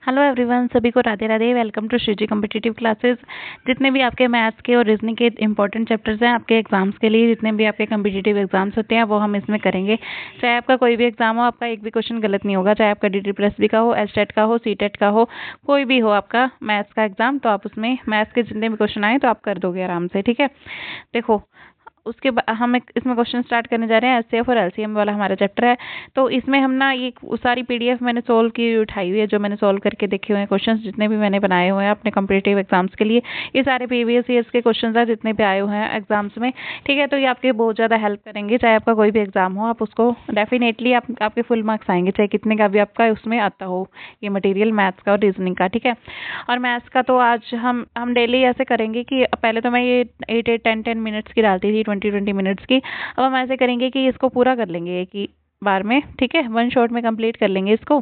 Hello everyone, सभी को Radhe Radhe. Welcome to Shreeji competitive classes. जितने भी आपके मैथ्स के और रीजनिंग के इंपॉर्टेंट चैप्टर्स हैं आपके एग्जाम्स के लिए, जितने भी आपके कॉम्पिटिटिव एग्जाम्स होते हैं वो हम इसमें करेंगे। चाहे आपका कोई भी एग्जाम हो, आपका एक भी क्वेश्चन गलत नहीं होगा। चाहे आपका DD+B का हो, एचटेट का हो, सीटेट का हो, कोई भी हो आपका मैथ्स का एग्जाम, तो आप उसमें मैथ्स के जितने भी क्वेश्चन आए तो आप कर दोगे आराम से। ठीक है, देखो उसके बाद हम इसमें क्वेश्चन स्टार्ट करने जा रहे हैं। एचसीएफ और एलसीएम वाला हमारा चैप्टर है। तो इसमें हम ना ये सारी पीडीएफ मैंने सोल्व की उठाई हुई है, जो मैंने सोल्व करके देखे हुए हैं क्वेश्चंस, जितने भी मैंने बनाए हुए हैं अपने कॉम्पिटिटिव एग्जाम्स के लिए। ये सारे प्रीवियस ईयर्स के क्वेश्चंस हैं जितने भी आए हुए हैं एग्जाम्स में। ठीक है, तो ये आपके बहुत ज़्यादा हेल्प करेंगे। चाहे आपका कोई भी एग्जाम हो, आप उसको डेफिनेटली आपके फुल मार्क्स आएंगे, चाहे कितने का भी आपका उसमें आता हो ये मटेरियल मैथ्स का और रीजनिंग का। ठीक है, और मैथ्स का तो आज हम डेली ऐसे करेंगे कि पहले तो मैं ये 8-8, 10-10 मिनट्स की डालती थी, 20-20 मिनट्स की। अब हम ऐसे करेंगे कि इसको पूरा कर लेंगे एक ही बार में। ठीक है, वन शॉट में कंप्लीट कर लेंगे इसको।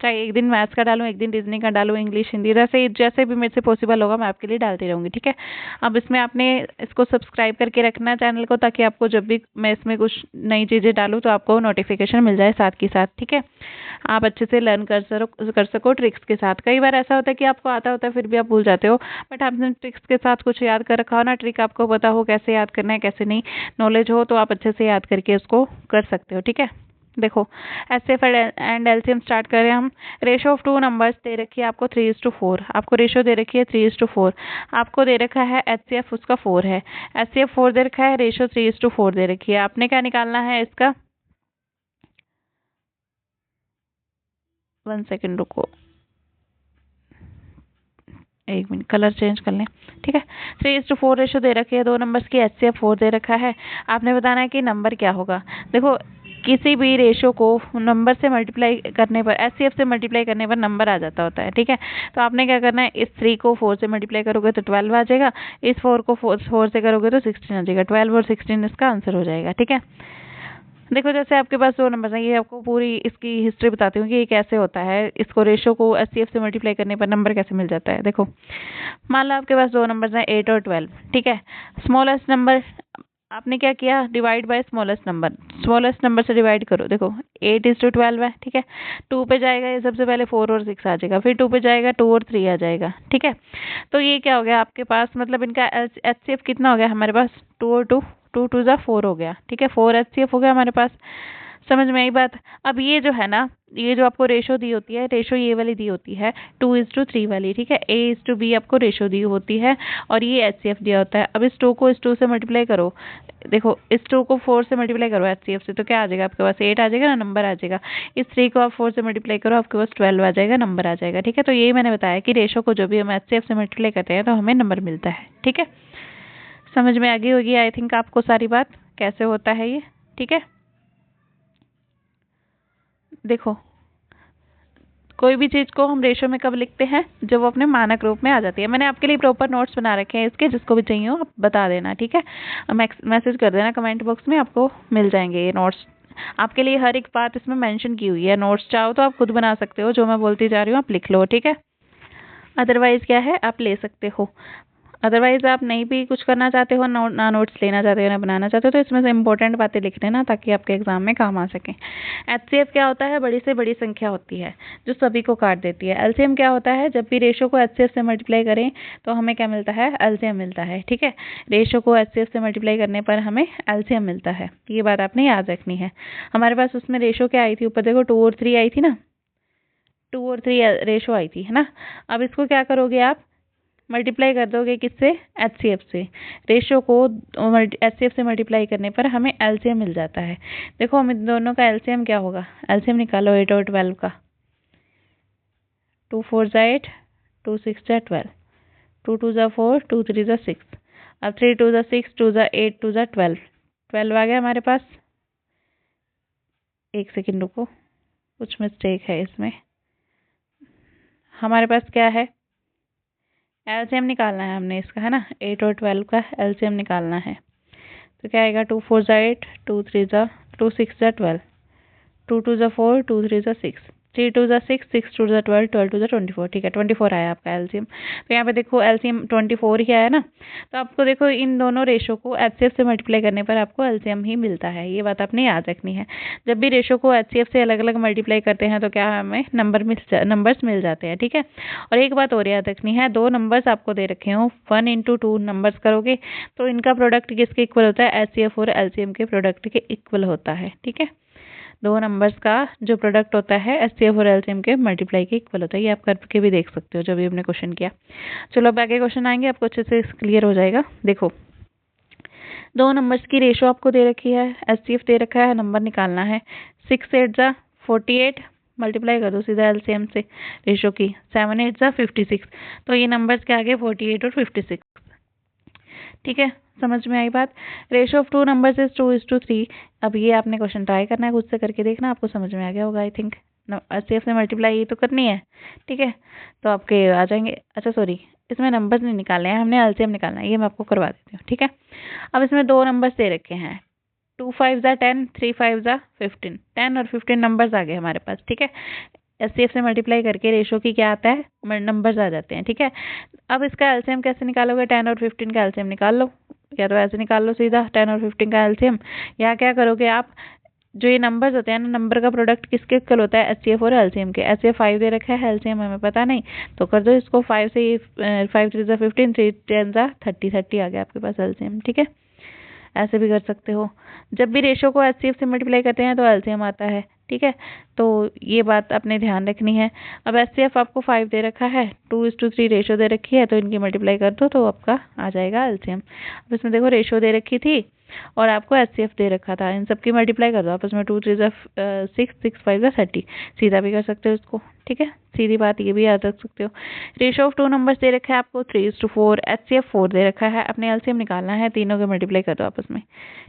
चाहे एक दिन मैथ्स का डालूं, एक दिन रीजनिंग का डालूं, इंग्लिश हिंदी, जैसे जैसे भी मेरे से पॉसिबल होगा मैं आपके लिए डालती रहूंगी। ठीक है, अब इसमें आपने इसको सब्सक्राइब करके रखना है चैनल को, ताकि आपको जब भी मैं इसमें कुछ नई चीज़ें डालूं तो आपको नोटिफिकेशन मिल जाए साथ के साथ। ठीक है, आप अच्छे से लर्न कर सको ट्रिक्स के साथ। कई बार ऐसा होता है कि आपको आता होता है फिर भी आप भूल जाते हो, बट आपने ट्रिक्स के साथ कुछ याद कर रखा हो ना, ट्रिक आपको पता हो कैसे याद करना है कैसे नहीं, नॉलेज हो, तो आप अच्छे से याद करके उसको कर सकते हो। ठीक है, देखो एचसीएफ एंड एलसीएम स्टार्ट करें हम। Ratio of two numbers they रखी है आपको 3:4। आपको रेशो दे रखी है 3:4। आपको दे रखा है एचसीएफ उसका 4 है, एचसीएफ 4 दे रखा है, रेशो 3:4 दे रखी है। आपने क्या निकालना है इसका, 1 सेकेंड रुको, एक मिनट, कलर चेंज कर लें। ठीक है, 3:4 रेशो दे रखी है, दो नंबर्स की, एचसीएफ 4 दे रखा है। आपने बताना है कि नंबर क्या होगा। देखो किसी भी रेशो को नंबर से मल्टीप्लाई करने पर, एचसीएफ से मल्टीप्लाई करने पर नंबर आ जाता होता है। ठीक है, तो आपने क्या करना है, इस 3 को 4 से मल्टीप्लाई करोगे तो 12 आ जाएगा, इस 4 को 4 से करोगे तो 16 आ जाएगा। 12 और 16 इसका आंसर हो जाएगा। ठीक है, देखो जैसे आपके पास दो नंबर हैं, ये आपको पूरी इसकी हिस्ट्री बताती हूँ कि ये कैसे होता है, इसको रेशो को एचसीएफ से मल्टीप्लाई करने पर नंबर कैसे मिल जाता है। देखो मान लो आपके पास दो नंबर हैं 8 और 12। ठीक है, स्मॉलेस्ट नंबर आपने क्या किया, divide by smallest number, smallest number से डिवाइड करो। देखो 8:12 है। ठीक है, 2 पे जाएगा ये सबसे पहले 4 और 6 आ जाएगा, फिर 2 पे जाएगा 2 और 3 आ जाएगा। ठीक है, तो ये क्या हो गया आपके पास, मतलब इनका एचसीएफ कितना हो गया हमारे पास, 2 और 2, 2 2 जा 4 हो गया। ठीक है, 4 एचसीएफ हो गया हमारे पास। समझ में आई बात। अब ये जो है ना, ये जो आपको रेशो दी होती है, रेशो ये वाली दी होती है 2:3 वाली। ठीक है, A:B आपको रेशो दी होती है और ये एचसीएफ दिया होता है। अब इस 2 को इस 2 से मल्टीप्लाई करो। देखो इस 2 को 4 से मल्टीप्लाई करो एचसीएफ से, तो क्या आ जाएगा आपके पास, 8 आ जाएगा ना, नंबर आ जाएगा। इस 3 को आप 4 से मल्टीप्लाई करो, आपके पास 12 आ जाएगा, नंबर आ जाएगा। ठीक है, तो यही मैंने बताया कि रेशो को जो भी हम एचसीएफ से मल्टीप्लाई करते हैं तो हमें नंबर मिलता है। ठीक है, समझ में आ गई होगी आई थिंक आपको सारी बात कैसे होता है ये। ठीक है, देखो कोई भी चीज़ को हम रेशो में कब लिखते हैं, जब वो अपने मानक रूप में आ जाती है। मैंने आपके लिए प्रॉपर नोट्स बना रखे हैं इसके, जिसको भी चाहिए हो आप बता देना। ठीक है, मैसेज कर देना कमेंट बॉक्स में, आपको मिल जाएंगे ये नोट्स। आपके लिए हर एक बात इसमें मेंशन की हुई है। नोट्स चाहो तो आप खुद बना सकते हो, जो मैं बोलती जा रही हूँ आप लिख लो। ठीक है, अदरवाइज क्या है, आप ले सकते हो। अदरवाइज आप नहीं भी कुछ करना चाहते हो, ना नोट्स लेना चाहते हो ना बनाना चाहते हो, तो इसमें से इंपॉर्टेंट बातें लिख लेना ताकि आपके एग्जाम में काम आ सकें। एचसीएफ क्या होता है, बड़ी से बड़ी संख्या होती है जो सभी को काट देती है। एलसीएम क्या होता है, जब भी रेशो को एचसीएफ से मल्टीप्लाई करें तो हमें क्या मिलता है, एलसीएम मिलता है। ठीक है, रेशो को एचसीएफ से मल्टीप्लाई करने पर हमें एलसीएम मिलता है, ये बात आपने याद रखनी है। हमारे पास उसमें रेशो क्या आई थी, ऊपर देखो 2 और 3 आई थी ना, 2 और 3 रेशो आई थी, है ना। अब इसको क्या करोगे आप, मल्टीप्लाई कर दोगे किससे, एचसीएफ से। रेशो को एचसीएफ से मल्टीप्लाई करने पर हमें एलसीएम मिल जाता है। देखो हम इन दोनों का एलसीएम क्या होगा, एलसीएम निकालो 8 और 12 का। 2 4 जा 8, 2 6 जा 12, 2 2 जा 4, 2 3 जा 6। अब 3 2 जा 6, 2 जा 8, 2 जा 12, 12 आ गया हमारे पास। एक सेकेंड रुको, कुछ मिस्टेक है इसमें। हमारे पास क्या है, एलसीएम निकालना है हमने इसका, है ना, 8 और 12 का एलसीएम निकालना है। तो क्या आएगा, 2 4 जा 8, 2 3 जा 2 6 जा 12, 2 2 जा 4, 2 3 जा 6। 3 टू ज़ा 6, 6 टू ज़ा 12, 12 टू ज़ा 24। ठीक है, 24 आया आपका एलसीएम। तो यहाँ पे देखो एलसीएम 24 ही आया ना। तो आपको देखो इन दोनों रेशो को एचसीएफ से मल्टीप्लाई करने पर आपको एलसीएम ही मिलता है। ये बात आपने याद रखनी है। जब भी रेशो को एचसीएफ से अलग अलग मल्टीप्लाई करते हैं तो क्या हमें नंबर्स मिल जाते हैं। ठीक है, और एक बात और याद रखनी है, दो नंबर्स आपको दे रखे हो, 1 इंटू 2 नंबर्स करोगे तो इनका प्रोडक्ट किसके इक्वल होता है? एचसीएफ और एलसीएम के प्रोडक्ट के इक्वल होता है। ठीक है, दो नंबर्स का जो प्रोडक्ट होता है एचसीएफ और एलसीएम के मल्टीप्लाई के इक्वल होता है। ये आप करके भी देख सकते हो जब भी हमने क्वेश्चन किया। चलो अब आगे क्वेश्चन आएंगे, आपको अच्छे से क्लियर हो जाएगा। देखो, दो नंबर्स की रेशो आपको दे रखी है, एचसीएफ दे रखा है, नंबर निकालना है। 6 8 जा 48, मल्टीप्लाई कर दो सीधा एलसीएम से रेशो की। 7 8 जा 56, तो ये नंबर्स के आगे 48 और 56। ठीक है, समझ में आई बात? Ratio of two numbers is 2:3। अब ये आपने क्वेश्चन ट्राई करना है, खुद से करके देखना, आपको समझ में आ गया होगा आई थिंक। एचसीएफ से मल्टीप्लाई ये तो करनी है। ठीक है, तो आपके आ जाएंगे। अच्छा सॉरी, इसमें नंबर्स नहीं निकालने हैं, हमने एलसीएम निकालना है, ये मैं आपको करवा देती हूँ। ठीक है, अब इसमें दो नंबर्स दे रखे हैं, 2 5 जा 10, 3 5 जा 15। 10 और 15 नंबर्स आ गए हमारे पास। ठीक है, एचसीएफ से मल्टीप्लाई करके रेशो की क्या आता है? नंबर्स आ जाते हैं। ठीक है, अब इसका एलसीएम कैसे निकालोगे? 10 और 15 का एलसीएम निकाल लो, या तो ऐसे निकाल लो सीधा 10 और 15 का एलसीएम, या क्या करोगे आप, जो ये नंबर्स होते हैं ना, नंबर का प्रोडक्ट किसके इक्वल होता है? एचसीएफ और एलसीएम के। एचसीएफ 5 दे रखा है, एलसीएम हमें पता नहीं, तो कर दो इसको 5 से। 5 3 जा 15, 3 10 जा 30, 30 आ गया आपके पास एलसीएम। ठीक है, ऐसे भी कर सकते हो। जब भी रेशो को एचसीएफ से मल्टीप्लाई करते हैं तो एलसीएम आता है। ठीक है, तो ये बात आपने ध्यान रखनी है। अब एचसीएफ आपको 5 दे रखा है, 2:3 रेशो दे रखी है, तो इनकी मल्टीप्लाई कर दो तो आपका आ जाएगा एलसीएम। अब इसमें देखो रेशो दे रखी थी और आपको एचसीएफ दे रखा था, इन सबकी मल्टीप्लाई कर दो आपस में। 2 3 जा 6, 6 5 जा 30, सीधा भी कर सकते हो इसको। ठीक है, सीधी बात, ये भी याद रख सकते हो। Ratio of two numbers they रखा है आपको 3:4, एचसीएफ 4 दे रखा है, अपने एलसीएम निकालना है, तीनों के मल्टीप्लाई कर दो आपस में।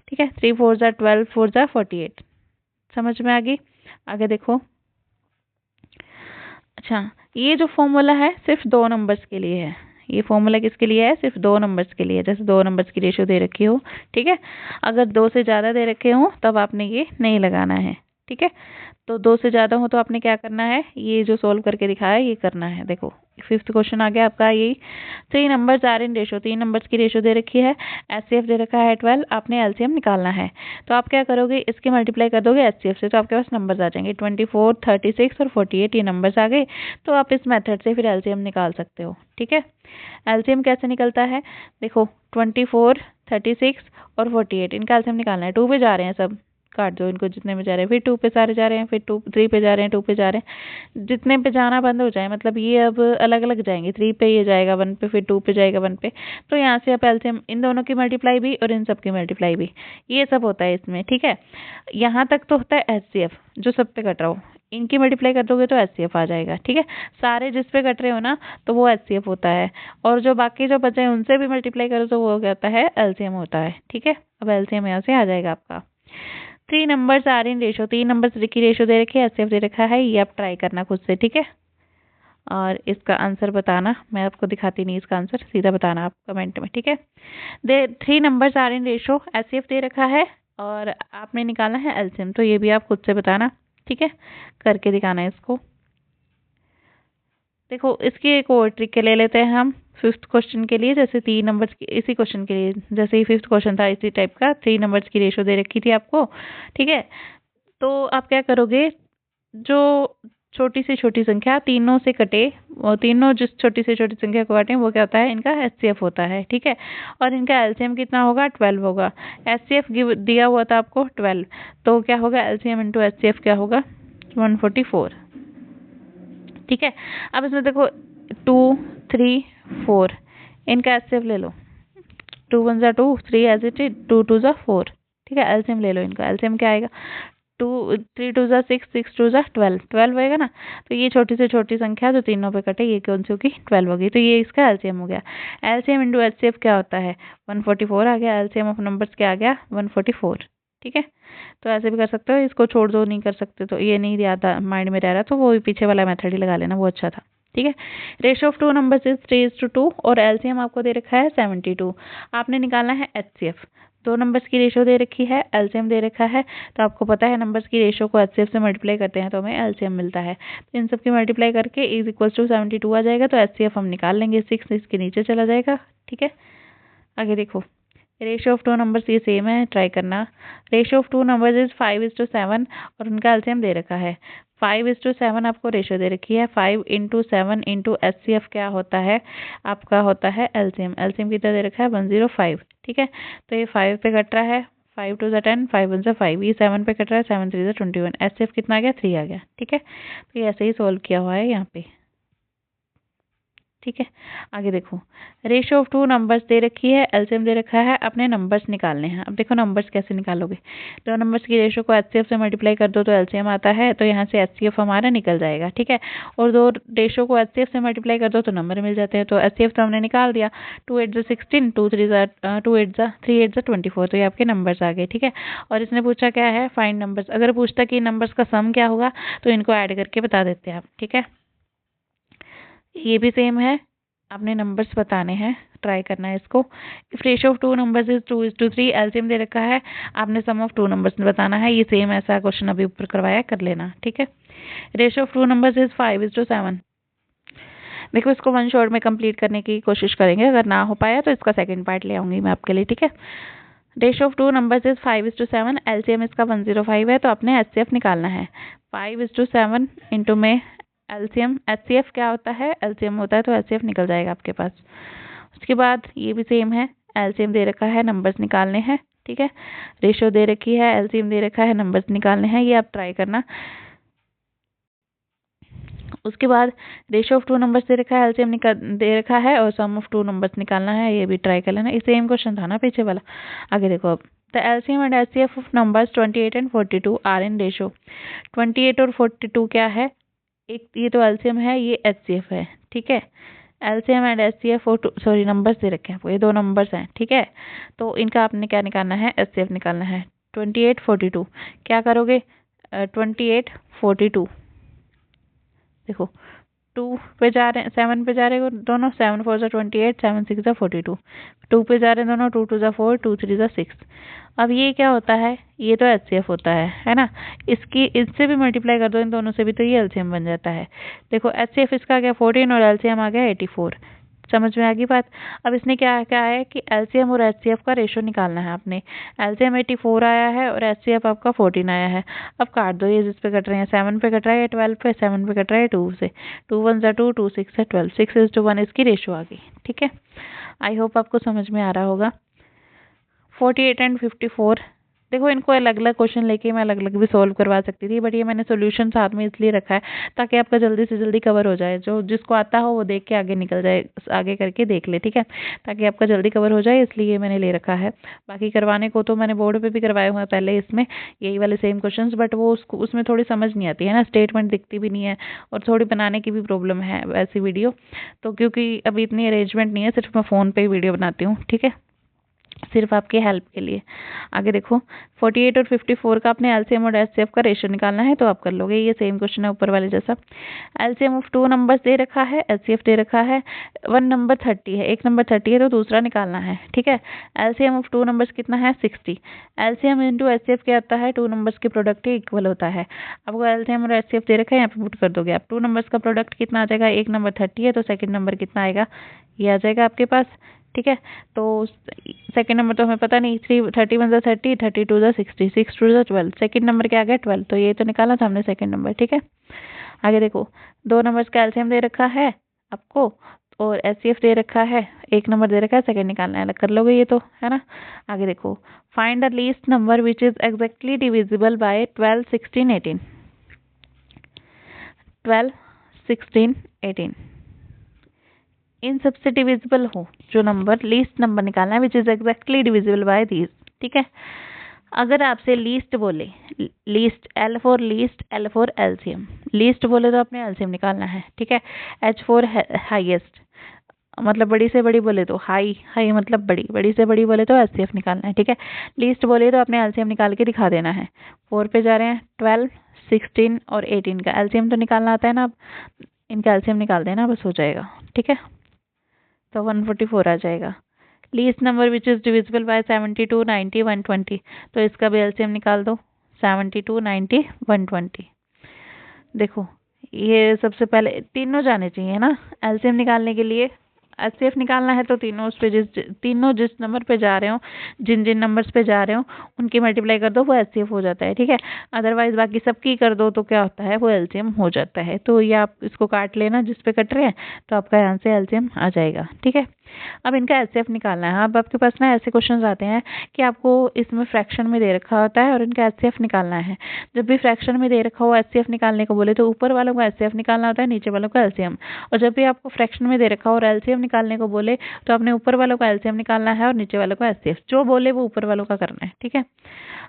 ठीक है, 3 4 जा 12, 4 जा 48। समझ में आ गई? आगे देखो। अच्छा, ये जो फॉर्मूला है सिर्फ दो नंबर्स के लिए है। ये फॉर्मूला किसके लिए है? सिर्फ दो नंबर्स के लिए। जैसे दो नंबर्स की रेशो दे रखी हो, ठीक है, अगर दो से ज़्यादा दे रखे हो तब आपने ये नहीं लगाना है। ठीक है, तो दो से ज़्यादा हो तो आपने क्या करना है? ये जो सोल्व करके दिखाया है ये करना है। देखो, 5th क्वेश्चन आ गया आपका। यही 3 numbers are in ratio, 3 numbers की रेशो दे रखी है, एचसीएफ दे रखा है 12, आपने एलसीएम निकालना है। तो आप क्या करोगे? इसके मल्टीप्लाई कर दोगे एचसीएफ से, तो आपके पास नंबर्स आ जाएंगे 24, 36 और 48। ये नंबर्स आ गए, तो आप इस मेथड से फिर एलसीएम निकाल सकते हो। ठीक है, एलसीएम कैसे निकलता है? देखो, 24, 36 और 48, इनका एलसीएम निकालना है। 2 पे जा रहे हैं सब, काट दो इनको जितने में जा रहे हैं, फिर 2 पे सारे जा रहे हैं, फिर 3 पे जा रहे हैं, 2 पे जा रहे हैं, जितने पे जाना बंद हो जाए, मतलब ये अब अलग अलग जाएंगे। 3 पे ये जाएगा 1 पे, फिर 2 पे जाएगा 1 पे, तो यहाँ से आप एलसीएम इन दोनों की मल्टीप्लाई भी और इन सब की मल्टीप्लाई भी, ये सब होता है इसमें। ठीक है, यहाँ तक तो होता है एचसीएफ जो सब पे कट रहा हो, इनकी मल्टीप्लाई कर दोगे तो एचसीएफ आ जाएगा। ठीक है, सारे जिस पे कट रहे हो ना तो वो एचसीएफ होता है, और जो बाकी जो बचे हैं उनसे भी मल्टीप्लाई करो तो वो क्या होता है? एलसीएम होता है। ठीक है, अब एलसीएम यहाँ से आ जाएगा आपका। 3 numbers are in ratio, 3 numbers की रेशो दे रखी है, एचसीएफ दे रखा है, ये आप ट्राई करना खुद से। ठीक है, और इसका आंसर बताना, मैं आपको दिखाती नहीं इसका आंसर, सीधा बताना आप कमेंट में। ठीक है, 3 numbers are in ratio, HCF दे रखा है और आपने निकालना है एलसीएम, तो ये भी आप खुद से बताना। ठीक है, करके दिखाना है इसको। देखो, इसकी एक और ट्रिक ले लेते हैं हम 5th क्वेश्चन के लिए। जैसे 3 नंबर्स की, इसी क्वेश्चन के लिए, जैसे ही 5th क्वेश्चन था इसी टाइप का, 3 नंबर्स की रेशो दे रखी थी आपको। ठीक है, तो आप क्या करोगे? जो छोटी से छोटी संख्या तीनों से कटे, और तीनों जिस छोटी से छोटी संख्या को काटें वो क्या होता है? इनका एचसीएफ होता है। ठीक है, और इनका एलसीएम कितना होगा? 12 होगा। एचसीएफ दिया हुआ था आपको 12, तो क्या होगा? एलसीएम इंटू एचसीएफ क्या होगा? 144। ठीक है, अब इसमें देखो 2 3 4, इनका एचसीएफ ले लो। 2 1 जा 2, 3 एज इट इज, 2 2 जा 4। ठीक है, एलसीएम ले लो इनका। एलसीएम क्या आएगा? 3 2 जा 6, 6 2 जा 12, 12 होएगा ना। तो ये छोटी से छोटी संख्या जो तीनों पे कटे, ये कौन सी होगी? 12 होगी। तो ये इसका एलसीएम हो गया। एलसीएम इंटू एचसीएफ क्या होता है? 144 आ गया। एलसीएम ऑफ नंबर्स क्या आ गया? 144। ठीक है, तो ऐसे भी कर सकते हो, इसको छोड़ दो, नहीं कर सकते तो ये नहीं याद माइंड में रह रहा तो वो पीछे वाला मेथड ही लगा लेना, वो अच्छा था। ठीक है, ratio of two numbers is 3:2 और एलसीएम आपको दे रखा है 72। आपने निकालना है एचसीएफ, दो नंबर्स की रेशो दे रखी है, एलसीएम दे रखा है, तो आपको पता है नंबर्स की रेशो को एचसीएफ से मल्टीप्लाई करते हैं तो हमें एलसीएम मिलता है। तो इन सब की मल्टीप्लाई करके इज इक्वल टू 72 आ जाएगा, तो एचसीएफ हम निकाल लेंगे, 6 इसके नीचे चला जाएगा। ठीक है, आगे देखो, रेशियो ऑफ टू नंबर्स ये सेम है, ट्राई करना। Ratio of two numbers is 5:7 और उनका एलसीएम दे रखा है। 5:7 आपको रेशियो दे रखी है। 5 × 7 × एचसीएफ क्या होता है, आपका होता है एलसीएम। एलसीएम कितना दे रखा है, 105। ठीक है, तो ये 5 पे कट रहा है, 5 2 10, 5 1 5, ये 7 पे कट रहा है, 7 3 21, एचसीएफ कितना आ गया, 3 आ गया। ठीक है, तो ये ऐसे ही सोल्व किया हुआ है यहाँ पे। ठीक है, आगे देखो, ratio of two numbers they रखी है, एलसीएम दे रखा है, अपने नंबर्स निकालने हैं। अब देखो नंबर्स कैसे निकालोगे, दो नंबर्स की रेशियो को एचसीएफ से मल्टीप्लाई कर दो तो एलसीएम आता है, तो यहाँ से एचसीएफ हमारा निकल जाएगा। ठीक है, और दो रेशियो को एचसीएफ से मल्टीप्लाई कर दो तो नंबर मिल जाते हैं, तो एचसीएफ तो हमने निकाल दिया। 2 8 16, 2 3 2 8 3 8 24, तो ये आपके नंबर्स आ गए। ठीक है, और इसने पूछा क्या है, फाइंड नंबर्स। अगर पूछता कि नंबर्स का सम क्या होगा तो इनको ऐड करके बता देते हैं आप। ठीक है, ये भी सेम है, आपने नंबर्स बताने हैं, ट्राई करना है इसको। If ratio of two numbers is 2:3, LCM दे रखा है, आपने सम ऑफ टू नंबर्स बताना है। ये सेम ऐसा क्वेश्चन अभी ऊपर करवाया, कर लेना। ठीक है, ratio of two numbers is 5:7। देखो इसको वन शॉट में कंप्लीट करने की कोशिश करेंगे, अगर ना हो पाया तो इसका सेकंड पार्ट ले आऊंगी मैं आपके लिए। ठीक है, ratio of two numbers is 5:7, LCM इसका 105 है, तो आपने एचसीएफ निकालना है। 5:7 इंटू में एलसीएम, एचसीएफ क्या होता है, एलसीएम होता है, तो एचसीएफ निकल जाएगा आपके पास। उसके बाद ये भी सेम है, एलसीएम दे रखा है, नंबर्स निकालने हैं। ठीक है, रेशियो दे रखी है, एलसीएम दे रखा है, नंबर्स निकालने हैं, ये आप ट्राई करना। उसके बाद ratio of two numbers they रखा है, एलसीएम दे रखा है, और सम ऑफ टू नंबर्स निकालना है, ये भी ट्राई कर लेना। ये सेम क्वेश्चन था ना पीछे वाला। आगे देखो, अब the LCM and HCF of numbers 28 and 42 are in ratio. 28 और 42 क्या है, एक ये तो एलसीएम है, ये एचसीएफ है। ठीक है, एलसीएम एंड एचसीएफ और सॉरी नंबर्स दे रखे हैं आपको, ये दो नंबर्स हैं। ठीक है, तो इनका आपने क्या निकालना है, एचसीएफ निकालना है। 28 42 क्या करोगे, 28 42, देखो 2 पे जा रहे हैं, 7 पे जा रहे हैं दोनों, 7 4 28, 7 6 42, 2 पे जा रहे हैं दोनों, 2 2 4, 2 3 6। अब ये क्या होता है, ये तो एचसीएफ होता है ना, इसकी इससे भी मल्टीप्लाई कर दो इन दोनों से भी, तो ये एलसीएम बन जाता है। देखो एचसीएफ इसका आ गया 14 और एलसीएम आ गया 84। समझ में आ गई बात। अब इसने क्या क्या है कि एलसीएम और एचसीएफ का रेशो निकालना है आपने। एलसीएम 84 आया है और एचसीएफ आपका 14 आया है। अब काट दो, ये जिस पे कट रहे हैं, 7 पे कट रहा है, 12 पे, 7 पे कट रहा है 2 से, 2 1 2, 2 6 है 12, 6:1 इसकी रेशो आ गई। ठीक है, आई होप आपको समझ में आ रहा होगा। 48 एंड 54, देखो इनको अलग अलग क्वेश्चन लेके मैं अलग अलग भी सॉल्व करवा सकती थी, बट ये मैंने सॉल्यूशन साथ में इसलिए रखा है ताकि आपका जल्दी से जल्दी कवर हो जाए। जो जिसको आता हो वो देख के आगे निकल जाए, आगे करके देख ले। ठीक है, ताकि आपका जल्दी कवर हो जाए, इसलिए मैंने ले रखा है। बाकी करवाने को तो मैंने बोर्ड पे भी करवाए हुए हैं पहले, इसमें यही वाले सेम क्वेश्चन, बट वो उसमें थोड़ी समझ नहीं आती है ना, स्टेटमेंट दिखती भी नहीं है और थोड़ी बनाने की भी प्रॉब्लम है ऐसी वीडियो। तो क्योंकि अभी इतनी अरेंजमेंट नहीं है, सिर्फ मैं फ़ोन पर ही वीडियो बनाती हूँ। ठीक है, सिर्फ आपकी हेल्प के लिए। आगे देखो, 48 और 54 का अपने एलसीएम और एचसीएफ का रेशियो निकालना है, तो आप कर लोगे। ये सेम क्वेश्चन है ऊपर वाले जैसा। LCM of two numbers they रखा है, एचसीएफ दे रखा है, वन नंबर 30 है, एक नंबर 30 है, तो दूसरा निकालना है। ठीक है, एलसीएम ऑफ टू नंबर्स कितना है, 60। एलसीएम इंटू एचसीएफ क्या आता है, टू नंबर्स के प्रोडक्ट के इक्वल होता है। आपको एलसीएम और एचसीएफ दे रखा है, यहाँ पे पुट कर दोगे आप। टू नंबर्स का प्रोडक्ट कितना आ जाएगा, एक नंबर 30 है, तो सेकंड नंबर कितना आएगा, ये आ जाएगा आपके पास। ठीक है, तो सेकंड नंबर तो हमें पता नहीं, 31 30, 32 60, 6 2 12, सेकंड नंबर क्या आ गया 12, तो ये तो निकाला था हमने सेकंड नंबर। ठीक है, आगे देखो, दो नंबर्स का एलसीएम दे रखा है आपको और एचसीएफ दे रखा है, एक नंबर दे रखा है, सेकंड निकालना है, अलग कर लोगे ये तो, है ना। आगे देखो, find the least number which is exactly divisible by 12 16 18। 12 16 18 इन सबसे डिविजिबल हो जो नंबर, लीस्ट नंबर निकालना है, which is exactly divisible by these. ठीक है, अगर आपसे लीस्ट बोले, least L for least, L for LCM, least बोले तो आपने एलसीएम निकालना है। ठीक है, एच फॉर हाईएस्ट, मतलब बड़ी से बड़ी बोले तो हाई, हाई मतलब बड़ी, बड़ी से बड़ी बोले तो एचसीएफ निकालना है। ठीक है, लीस्ट बोले तो आपने एलसीएम निकाल के दिखा देना है। 4 पे जा रहे हैं, 12 16 और 18 का एलसीएम तो निकालना आता है ना, अब इनका एलसीएम निकाल देना, बस हो जाएगा। ठीक है, तो 144 आ जाएगा। Least number which is divisible bye 72, 90, 120, तो इसका भी एलसीएम निकाल दो। 72, 90, 120। देखो ये सबसे पहले तीनों जाने चाहिए ना एलसीएम निकालने के लिए। एचसीएफ निकालना है तो तीनों जिस नंबर पे जा रहे हो, जिन जिन नंबर्स पे जा रहे हो उनकी मल्टीप्लाई कर दो, वो एचसीएफ हो जाता है। ठीक है, अदरवाइज बाकी सबकी कर दो तो क्या होता है, वो एलसीएम हो जाता है। तो ये आप इसको काट लेना जिस पे कट रहे हैं, तो आपका यहाँ से एलसीएम आ जाएगा। ठीक है, अब इनका एचसीएफ निकालना है। अब आपके पास ना ऐसे क्वेश्चन आते हैं कि आपको इसमें फ्रैक्शन में दे रखा होता है और इनका एचसीएफ निकालना है। जब भी फ्रैक्शन में दे रखा हो एचसीएफ निकालने को बोले तो ऊपर वालों का एचसीएफ निकालना होता है, नीचे वालों का एलसीएम। और जब भी आपको फ्रैक्शन में दे रखा हो और एलसीएम निकालने को बोले तो आपने ऊपर वालों का एलसीएम निकालना है और नीचे वालों का एचसीएफ। जो बोले वो ऊपर वालों का करना है। ठीक है,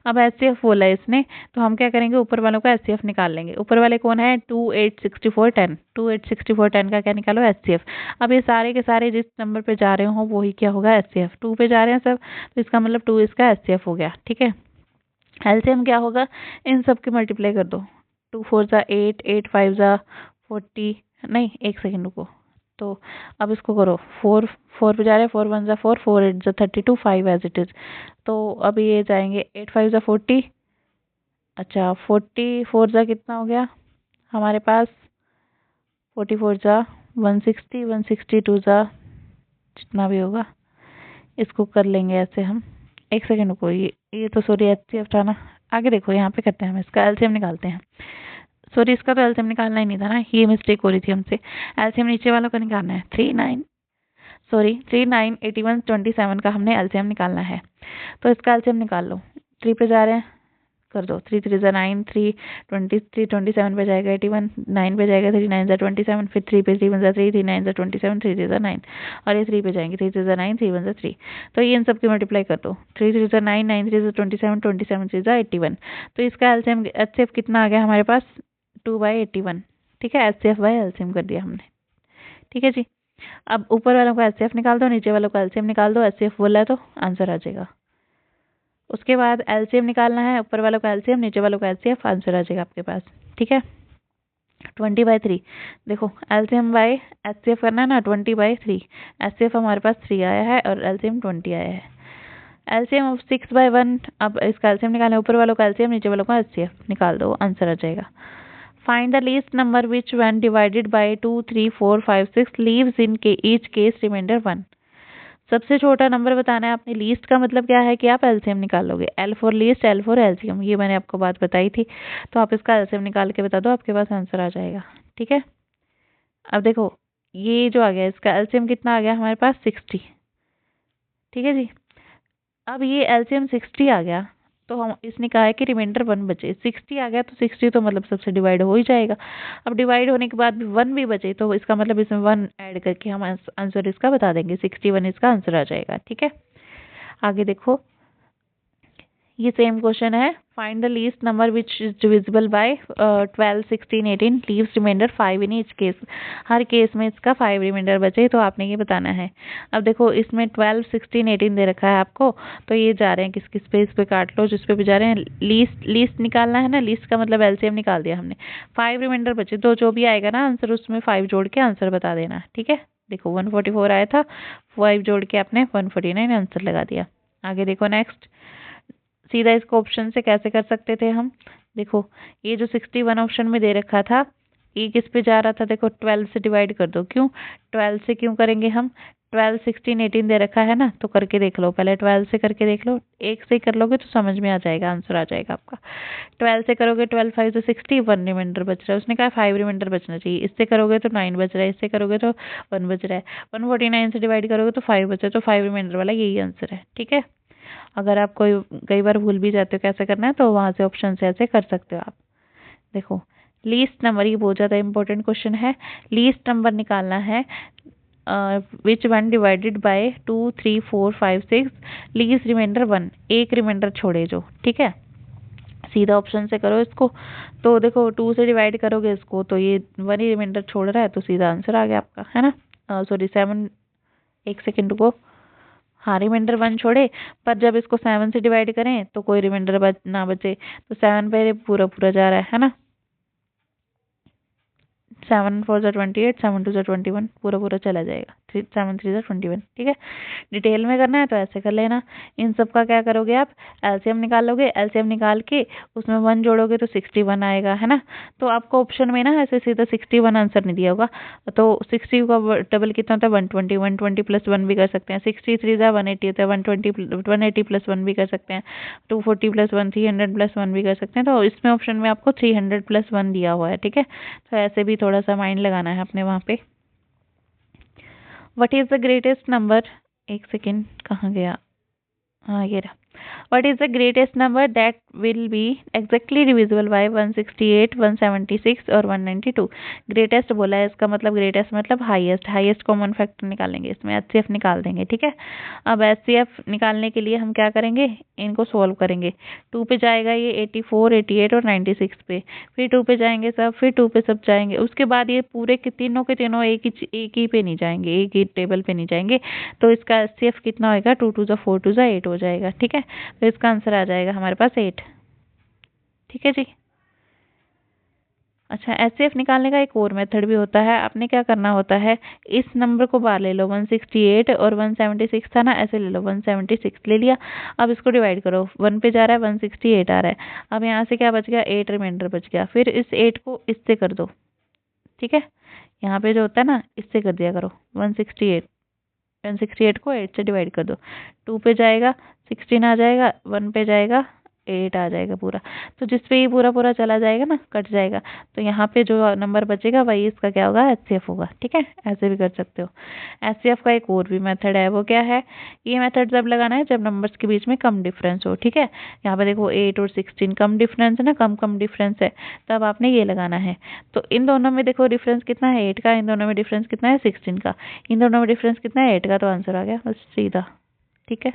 अब एचसीएफ बोला है इसने, तो हम क्या करेंगे, ऊपर वालों का एचसीएफ निकाल लेंगे। ऊपर वाले कौन है, 2, 8, 64, 10। 2, 8, 64, 10 का क्या निकालो, एचसीएफ। अब ये सारे के सारे जिस नंबर पे जा रहे हो वही क्या होगा, एचसीएफ। 2 पे जा रहे हैं सब, तो इसका मतलब 2 इसका एचसीएफ हो गया। ठीक है, एलसीएम क्या होगा, इन सब की मल्टीप्लाई कर दो। 2 4 जा 8, 8 5 जा 40, नहीं एक सेकेंड रुको। तो अब इसको करो, 4 4 पे जा रहे हैं, 4 1 जा 4, 4 8 जा 32, 5 एज इट इज। तो अब ये जाएंगे 8 5 जा 40। अच्छा 44 जा कितना हो गया हमारे पास, 44 जा 160, 162 जा जितना भी होगा, इसको कर लेंगे ऐसे हम। एक सेकेंड रुको, ये तो सॉरी एचसीएफ था ना, आगे देखो यहाँ पे करते हैं, हम इसका एलसीएम निकालते हैं। सॉरी इसका तो एलसीएम निकालना ही नहीं था ना, ये मिस्टेक हो रही थी हमसे। एलसीएम नीचे वालों का निकालना है। 3 9 81 27 का हमने एलसीएम निकालना है। तो इसका एलसीएम निकाल लो। 3 पे जा रहे हैं, कर दो। 3 3 जा 9, 3 23 27 पे जाएगा 81, 9 पे जाएगा 3 9 जा 27, फिर 3 पे 3 1 जा 3, 3 9 जा 27, 3 3 जा 9, और ये 3 पे जाएंगे 3 3 जा 9, 3 1 जा 3। तो ये इन सब की मल्टीप्लाई कर दो। 3 3 जा 9, 9 3 जा 27, 27 3 जा 81। तो इसका एलसीएम एचसीएफ कितना आ गया हमारे पास, 2/81। ठीक है, एचसीएफ बाय एलसीएम कर दिया हमने। ठीक है जी, अब ऊपर वालों का एचसीएफ निकाल दो, नीचे वालों का एलसीएम निकाल दो। एचसीएफ बोला है तो आंसर आ जाएगा। उसके बाद एलसीएम निकालना है, ऊपर वालों का एलसीएम, नीचे वालों का एचसीएफ, आंसर आ जाएगा आपके पास। ठीक है, 20/3। देखो एलसीएम बाय एचसीएफ करना है ना, 20/3। एचसीएफ हमारे पास 3 आया है और एलसीएम 20 आया है। LCM of 6/1। अब इसका एलसीएम निकालना है, ऊपर वालों का एलसीएम, नीचे वालों का एचसीएफ निकाल दो, आंसर आ जाएगा। Find the least number which when divided by 2 3 4 5 6 leaves इन के ईच केस रिमाइंडर 1। सबसे छोटा नंबर बताना है आपने। लीस्ट का मतलब क्या है कि आप एलसीएम निकालोगे। L for least, L for LCM, ये मैंने आपको बात बताई थी। तो आप इसका एलसीएम निकाल के बता दो, आपके पास आंसर आ जाएगा। ठीक है, अब देखो ये जो आ गया, इसका एलसीएम कितना आ गया हमारे पास, 60। ठीक है जी, अब ये एलसीएम 60 आ गया, तो हम इसने कहा है कि रिमाइंडर 1 बचे। 60 आ गया तो 60 तो मतलब सबसे डिवाइड हो ही जाएगा। अब डिवाइड होने के बाद भी 1 भी बचे तो इसका मतलब इसमें 1 ऐड करके हम आंसर इसका बता देंगे। 61 इसका आंसर आ जाएगा। ठीक है, आगे देखो, ये सेम क्वेश्चन है। Find the least number which is divisible by 12 16 18 leaves remainder 5 in each case. हर केस में इसका 5 रिमाइंडर बचे, तो आपने ये बताना है। अब देखो इसमें 12 16 18 दे रखा है आपको, तो ये जा रहे हैं किस किस पे, इस पे काट लो जिस पे भी जा रहे हैं। लीस्ट निकालना है ना, लीस्ट का मतलब एलसीएम निकाल दिया हमने। 5 रिमाइंडर बचे, तो जो भी आएगा ना आंसर उसमें 5 जोड़ के आंसर बता देना। ठीक है, देखो 144 आया था, 5 जोड़ के आपने 149 आंसर लगा दिया। आगे देखो नेक्स्ट, सीधा इसको ऑप्शन से कैसे कर सकते थे हम। देखो ये जो 61 ऑप्शन में दे रखा था, ये किस पे जा रहा था, देखो 12 से डिवाइड कर दो। क्यों 12 से क्यों करेंगे हम, 12 16 18 दे रखा है ना, तो करके देख लो। पहले 12 से करके देख लो, एक से ही कर लोगे तो समझ में आ जाएगा, आंसर आ जाएगा आपका। 12 से करोगे 12 5 से 60, 1 रिमाइंडर बच रहा है। उसने कहा 5 रिमाइंडर बचना चाहिए। इससे करोगे तो 9 बच रहा है, इससे करोगे तो 1 बच रहा है। 149 से डिवाइड करोगे तो 5 बचे, तो 5 रिमाइंडर वाला यही आंसर है। ठीक है, अगर आप कई बार भूल भी जाते हो कैसे करना है, तो वहां से ऑप्शन से ऐसे कर सकते हो आप। देखो लीस्ट नंबर, ये बहुत ज्यादा इंपॉर्टेंट क्वेश्चन है। लीस्ट नंबर निकालना है, which one divided by 2 3 4 5 6 leaves remainder 1, एक रिमाइंडर छोड़े जो। ठीक है, सीधा ऑप्शन से करो इसको। तो देखो 2 से डिवाइड करोगे इसको तो ये 1 ही रिमाइंडर छोड़ रहा है, तो सीधा आंसर आ गया आपका, है ना। सॉरी 7, एक सेकेंड रुको। हाँ, रिमाइंडर 1 छोड़े, पर जब इसको 7 से डिवाइड करें तो कोई रिमाइंडर ना बचे, तो 7 पे पूरा पूरा जा रहा है ना। 7 4 28, 7 2 21, पूरा पूरा चला जाएगा, 7 3 21। ठीक है, डिटेल में करना है तो ऐसे कर लेना। इन सब का क्या करोगे आप, एलसीएम निकालोगे। एलसीएम निकाल के उसमें 1 जोड़ोगे तो 61 आएगा, है ना। तो आपको ऑप्शन में ना ऐसे सीधा 61 आंसर नहीं दिया होगा, तो 60 का डबल कितना होता है 120, 120 प्लस 1 भी कर सकते हैं। 63 जा 180 होता है, 180 प्लस 1 भी कर सकते हैं। 240 प्लस 1 300 प्लस 1 भी कर सकते हैं। तो इसमें ऑप्शन में आपको 300 प्लस 1 दिया हुआ है। ठीक है, तो ऐसे भी थोड़ा सा माइंड लगाना है अपने वहाँ पे। What is the greatest number, एक सेकेंड कहाँ गया, हाँ ये रहा। What is the greatest number that will be exactly divisible by 168, 176 और 192? ग्रेटेस्ट बोला है, इसका मतलब ग्रेटेस्ट मतलब हाईएस्ट, हाईएस्ट कॉमन फैक्टर निकालेंगे, इसमें एचसीएफ निकाल देंगे। ठीक है, अब एचसीएफ निकालने के लिए हम क्या करेंगे, इनको सोल्व करेंगे। 2 पे जाएगा ये 84, 88 और 96 पे, फिर 2 पे जाएंगे सब, फिर 2 पे सब जाएंगे। उसके बाद ये पूरे के तीनों एक ही पे नहीं जाएंगे, एक ही टेबल पे नहीं जाएंगे। तो इसका एचसीएफ कितना होगा, 2 2 4 2 8 हो जाएगा। ठीक है, तो इसका आंसर आ जाएगा हमारे पास 8। ठीक है जी। अच्छा, एचसीएफ निकालने का एक और मेथड भी होता है। आपने क्या करना होता है, इस नंबर को बाहर ले लो, 168 और 176 था ना, ऐसे ले लो, 176 ले लिया। अब इसको डिवाइड करो, 1 पे जा रहा है 168 आ रहा है। अब यहाँ से क्या बच गया, 8 रिमाइंडर बच गया। फिर इस 8 को इससे कर दो। ठीक है, यहाँ पे जो होता है ना, इससे कर दिया करो, 168 को 8 से डिवाइड कर दो। 2 पे जाएगा 16 आ जाएगा, 1 पे जाएगा 8 आ जाएगा पूरा। तो जिस पे ये पूरा पूरा चला जाएगा ना, कट जाएगा, तो यहाँ पे जो नंबर बचेगा वही इसका क्या होगा, एचसीएफ होगा। ठीक है, ऐसे भी कर सकते हो। एचसीएफ का एक और भी मेथड है, वो क्या है, ये मेथड जब लगाना है जब नंबर्स के बीच में कम डिफरेंस हो। ठीक है, यहाँ पे देखो 8 और 16 कम डिफरेंस है ना, कम कम डिफरेंस है, तब आपने ये लगाना है। तो इन दोनों में देखो डिफरेंस कितना है, 8 का, इन दोनों में डिफरेंस कितना है, 16 का, इन दोनों में डिफरेंस कितना है, 8 का, तो आंसर आ गया बस सीधा। ठीक है,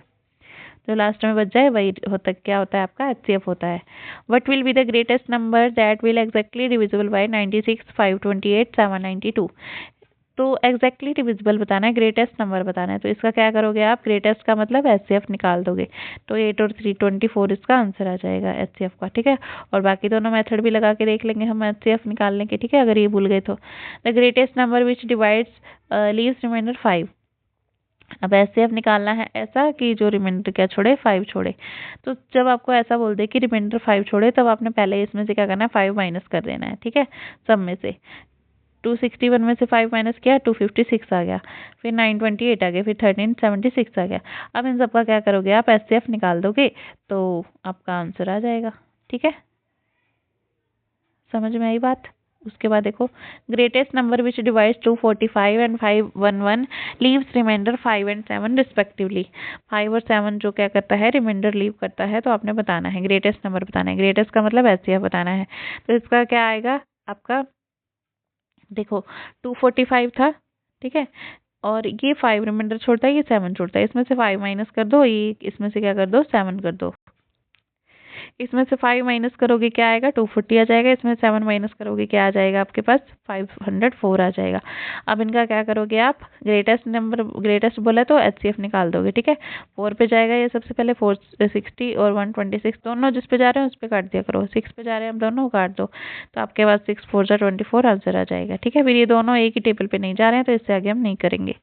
जो लास्ट में बच जाए वही होता, क्या होता है आपका, एचसीएफ होता है। What will be the greatest number that will exactly divisible by 96, 528, 792? तो एग्जैक्टली डिविजिबल बताना है, ग्रेटेस्ट नंबर बताना है। तो इसका क्या करोगे आप, ग्रेटेस्ट का मतलब एचसीएफ निकाल दोगे। तो 8 और 324 इसका आंसर आ जाएगा एचसीएफ का। ठीक है, और बाकी दोनों मेथड भी लगा के देख लेंगे हम एचसीएफ निकालने के। ठीक है, अगर ये भूल गए तो। The greatest number which divides leaves remainder 5। अब एचसीएफ निकालना है ऐसा कि जो रिमाइंडर क्या छोड़े, 5 छोड़े। तो जब आपको ऐसा बोल दे कि रिमाइंडर 5 छोड़े, तब आपने पहले इसमें से क्या करना है, 5 माइनस कर देना है। ठीक है, सब में से 261 में से 5 माइनस किया, 256 आ गया, फिर 928 आ गया, फिर 1376 आ गया। अब इन सब का क्या करोगे आप, एचसीएफ निकाल दोगे तो आपका आंसर आ जाएगा। ठीक है, समझ में आई बात। उसके बाद देखो, greatest number which divides 245 and 511 leaves remainder 5 and 7 respectively. 5 और 7 जो क्या करता है, रिमाइंडर लीव करता है, तो आपने बताना है, ग्रेटेस्ट नंबर बताना है। ग्रेटेस्ट का मतलब एचसीएफ बताना है। तो इसका क्या आएगा आपका, देखो 245 था। ठीक है, और ये 5 रिमाइंडर छोड़ता है, ये 7 छोड़ता है, इसमें से 5 माइनस कर दो, ये इसमें से क्या कर दो, 7 कर दो। इसमें से 5 माइनस करोगे क्या आएगा, 240 आ जाएगा। इसमें 7 माइनस करोगे क्या आ जाएगा आपके पास, 504 आ जाएगा। अब इनका क्या करोगे आप, ग्रेटेस्ट नंबर, ग्रेटेस्ट बोला तो एचसीएफ निकाल दोगे। ठीक है, 4 पे जाएगा ये सबसे पहले, 460 और 126 दोनों जिस पे जा रहे हैं उस पे काट दिया करो। 6 पे जा रहे हैं हम दोनों, काट दो, तो आपके पास 6 4 24 आंसर आ जाएगा। ठीक है, फिर ये दोनों एक ही टेबल पे नहीं जा रहे हैं, तो इससे आगे हम नहीं करेंगे।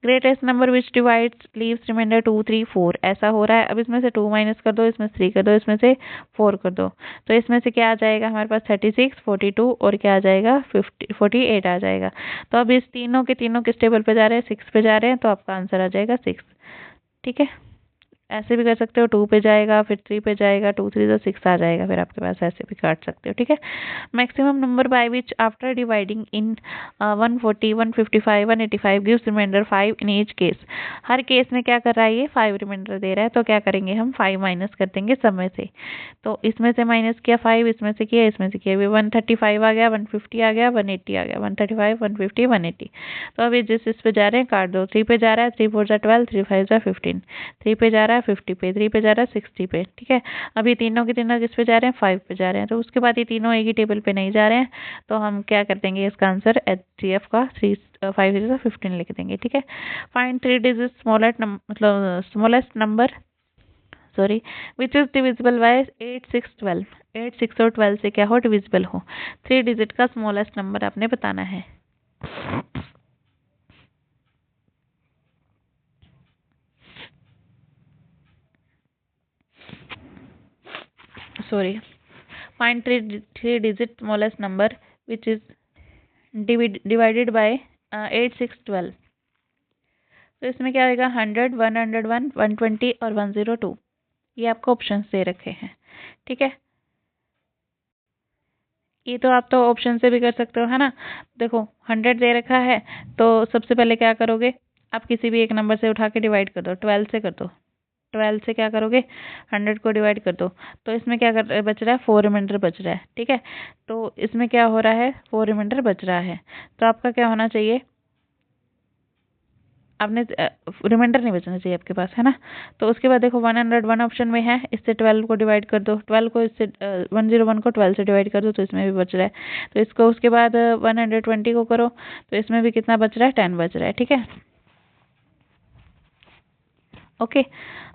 Greatest number which divides leaves remainder 2 3 4, ऐसा हो रहा है। अब इसमें से 2 माइनस कर दो, इसमें से 3 कर दो, इसमें से 4 कर दो, तो इसमें से क्या आ जाएगा हमारे पास, 36 42 और क्या आ जाएगा, 48 आ जाएगा। तो अब इस तीनों के तीनों किस टेबल पे जा रहे हैं, 6 पे जा रहे हैं, तो आपका आंसर आ जाएगा 6। ठीक है, ऐसे भी कर सकते हो, 2 पे जाएगा, फिर 3 पे जाएगा, 2 3 6 आ जाएगा, फिर आपके पास ऐसे भी काट सकते हो। ठीक है, maximum number by which after dividing in 140 155 185 gives remainder 5 in each case. हर केस में क्या कर रहा है, ये 5 रिमाइंडर दे रहा है, तो क्या करेंगे हम, 5 माइनस कर देंगे सब में से। तो इसमें से माइनस किया 5, इसमें से किया, इसमें से किया, 135 आ गया, 150 आ गया, 180 आ गया, 135 150 180। तो अभी जिस इस पे जा रहे हैं काट दो। 3 पे जा रहा है, 3 4 12, 3 5 15। 3 पे जा रहा है 50 पे, 3 पे जा रहा है 60 पे। ठीक है, अभी तीनों के तीनों किस पे जा रहे हैं, 5 पे जा रहे हैं। तो उसके बाद ये तीनों एक ही टेबल पे नहीं जा रहे हैं, तो हम क्या कर देंगे, इसका आंसर एचसीएफ का 5 15 लिख देंगे। ठीक है, फाइंड 3 डिजिट स्मॉलेस्ट मतलब smallest number sorry, which is divisible bye 8, 6, 12। 8, 6 और 12 से क्या हो, डिविजिबल हो। 3 डिजिट का स्मॉलेस्ट नंबर आपने बताना है। Sorry, find 3 digit smallest number which is divided by 8, 6, 12। तो इसमें क्या आएगा, 100, 101, 120 और 102। ये आपको ऑप्शन दे रखे हैं, ठीक है। ये तो आप तो ऑप्शन से भी कर सकते हो, है ना। देखो 100 दे रखा है, तो सबसे पहले क्या करोगे, आप किसी भी एक नंबर से उठा के डिवाइड कर दो, 12 से कर दो। 12 से क्या करोगे, 100 को डिवाइड कर दो। तो इसमें क्या बच रहा है, 4 रिमाइंडर बच रहा है, ठीक है। तो इसमें क्या हो रहा है, 4 रिमाइंडर बच रहा है। तो आपका क्या होना चाहिए, आपने रिमाइंडर नहीं बचना चाहिए आपके पास, है ना। तो उसके बाद देखो 101 ऑप्शन में है, इससे 12 को डिवाइड कर दो, 12 को इससे 101 को 12 से डिवाइड कर दो, तो इसमें भी बच रहा है। तो इसको उसके बाद 120 को करो, तो इसमें भी कितना बच रहा है, 10 बच रहा है, ठीक है। ओके,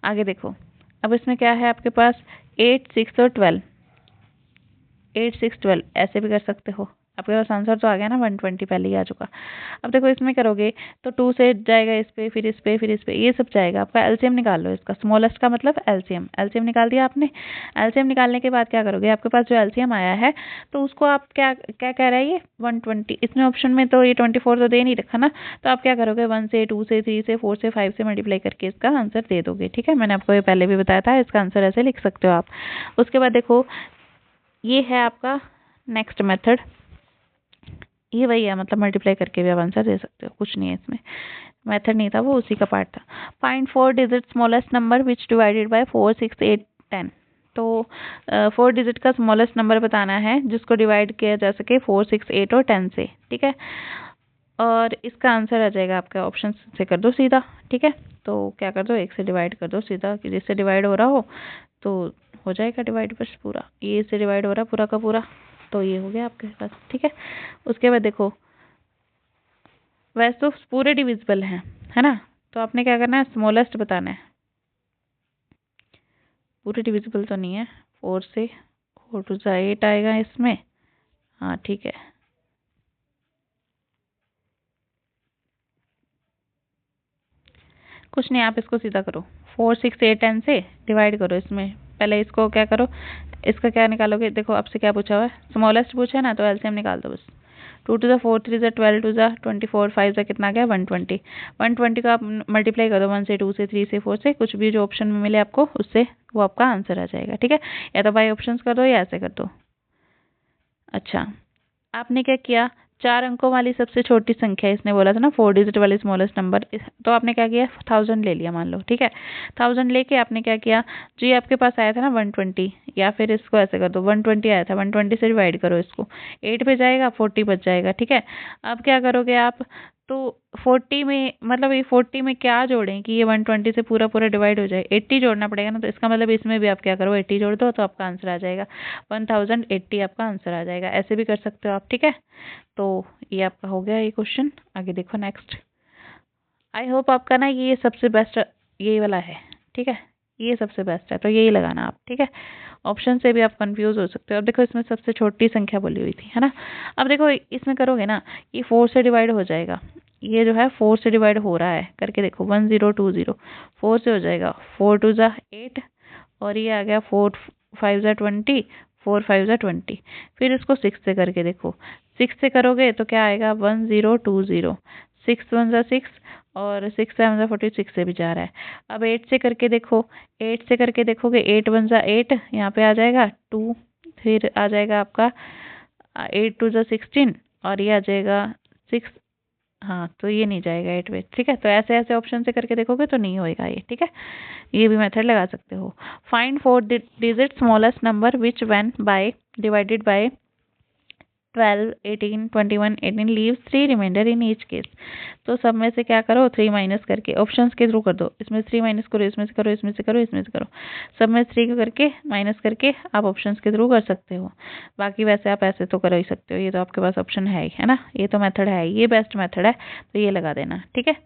आगे देखो। अब इसमें क्या है आपके पास, 8, 6 और 12। 8, 6, 12 ऐसे भी कर सकते हो। आपके पास आंसर तो आ गया ना, 120 पहले ही आ चुका। अब देखो इसमें करोगे तो 2 से जाएगा इस पे, फिर इस पे, फिर इस पे, ये सब जाएगा। आपका एलसीएम निकाल लो इसका, स्मॉलेस्ट का मतलब एलसीएम। एलसीएम निकाल दिया आपने। एलसीएम निकालने के बाद क्या करोगे, आपके पास जो एलसीएम आया है, तो उसको आप क्या क्या कह रहा है ये 120। इसमें ऑप्शन में तो ये 24 तो दे नहीं रखा ना, तो आप क्या करोगे, 1 से 2 से 3 से 4 से 5 से मल्टीप्लाई करके इसका आंसर दे दोगे, ठीक है। मैंने आपको ये पहले भी बताया था, इसका आंसर ऐसे लिख सकते हो आप। उसके बाद देखो ये है आपका नेक्स्ट मेथड। ये वही है, मतलब मल्टीप्लाई करके भी आप आंसर दे सकते हो, कुछ नहीं है इसमें, मेथड नहीं था वो, उसी का पार्ट था। Find 4 digit smallest number which divided by 4, 6, 8, 10। तो 4 डिजिट का स्मॉलेस्ट नंबर बताना है जिसको डिवाइड किया जा सके 4, 6, 8 और 10 से, ठीक है। और इसका आंसर आ जाएगा आपका, ऑप्शन से कर दो सीधा, ठीक है। तो क्या कर दो, 1 से डिवाइड कर दो सीधा, कि जिससे डिवाइड हो रहा हो तो हो जाएगा डिवाइड, बस पूरा ये से डिवाइड हो रहा है पूरा का पूरा, तो ये हो गया आपके पास, ठीक है। उसके बाद देखो वैसे तो पूरे डिविजिबल हैं, है ना। तो आपने क्या करना है, स्मॉलेस्ट बताना है। पूरे डिविजिबल तो नहीं है, 4 से 4 टू 8 आएगा इसमें, हाँ ठीक है। कुछ नहीं, आप इसको सीधा करो, 4, 6, 8, 10 से डिवाइड करो। इसमें पहले इसको क्या करो, इसका क्या निकालोगे, देखो आपसे क्या पूछा हुआ है, स्मॉलेस्ट पूछा है ना, तो एलसीएम निकाल दो बस। 2 टू द 4, 3 ज़ा 12, 2 ज़ा 24, 5 ज़ा कितना गया 120। 120 का आप मल्टीप्लाई कर दो 1 से 2 से 3 से 4 से, कुछ भी जो ऑप्शन में मिले आपको उससे, वो आपका आंसर आ जाएगा, ठीक है। या तो बाई ऑप्शंस कर दो या ऐसे कर दो। अच्छा, आपने क्या किया, 4 अंकों वाली सबसे छोटी संख्या, इसने बोला था ना 4 डिजिट वाली स्मॉलेस्ट नंबर, तो आपने क्या किया, 1000 ले लिया मान लो, ठीक है। 1000 लेके आपने क्या किया, जो ये आपके पास आया था ना 120, या फिर इसको ऐसे कर दो, 120 आया था, 120 से डिवाइड करो इसको, 8 पे जाएगा, 40 बच जाएगा, ठीक है। अब क्या करोगे आप, तो 40 में मतलब ये 40 में क्या जोड़ें कि ये 120 से पूरा पूरा डिवाइड हो जाए, 80 जोड़ना पड़ेगा ना। तो इसका मतलब इसमें भी आप क्या करो, 80 जोड़ दो, तो आपका आंसर आ जाएगा 1080, आपका आंसर आ जाएगा। ऐसे भी कर सकते हो आप, ठीक है। तो ये आपका हो गया ये क्वेश्चन। आगे देखो नेक्स्ट। आई होप आपका ना ये सबसे बेस्ट यही वाला है, ठीक है। ये सबसे बेस्ट है, तो यही लगाना आप, ठीक है। ऑप्शन से भी आप कंफ्यूज हो सकते हो। अब देखो इसमें सबसे छोटी संख्या बोली हुई थी, है ना। अब देखो इसमें करोगे ना, ये 4 से डिवाइड हो जाएगा, ये जो है 4 से डिवाइड हो रहा है, करके देखो 1020, 4 से हो जाएगा, 4 टू ज़ा 8, और ये आ गया 4 5 ज़ा 20, 4 5 ज़ा 20। फिर इसको 6 से करके देखो, 6 से करोगे तो क्या आएगा 1020, 6 1 ज़ा 6, और 6 7 ज़ा 46 से भी जा रहा है। अब 8 से करके देखो, 8 से करके देखोगे, 8 1 ज़ा 8, यहाँ पे आ जाएगा 2, फिर आ जाएगा आपका 8 2 ज़ा 16, और ये आ जाएगा 6, हाँ तो ये नहीं जाएगा 8 पे, ठीक है। तो ऐसे ऐसे ऑप्शन से करके देखोगे तो नहीं होएगा ये, ठीक है। ये भी मेथड लगा सकते हो। Find 4 digit smallest number which when by divided by 12, 18, 21, 18 leaves 3 remainder in each case. तो सब में से क्या करो, 3 माइनस करके ऑप्शंस के थ्रू कर दो। इसमें 3 माइनस करो, इसमें से करो, इसमें से करो, इसमें से करो। सब में 3 करके माइनस करके आप ऑप्शंस के थ्रू कर सकते हो। बाकी वैसे आप ऐसे तो कर ही सकते हो, ये तो आपके पास ऑप्शन है ही, है ना, ये तो मेथड है, ये बेस्ट मेथड है, तो ये लगा देना। ठीक है,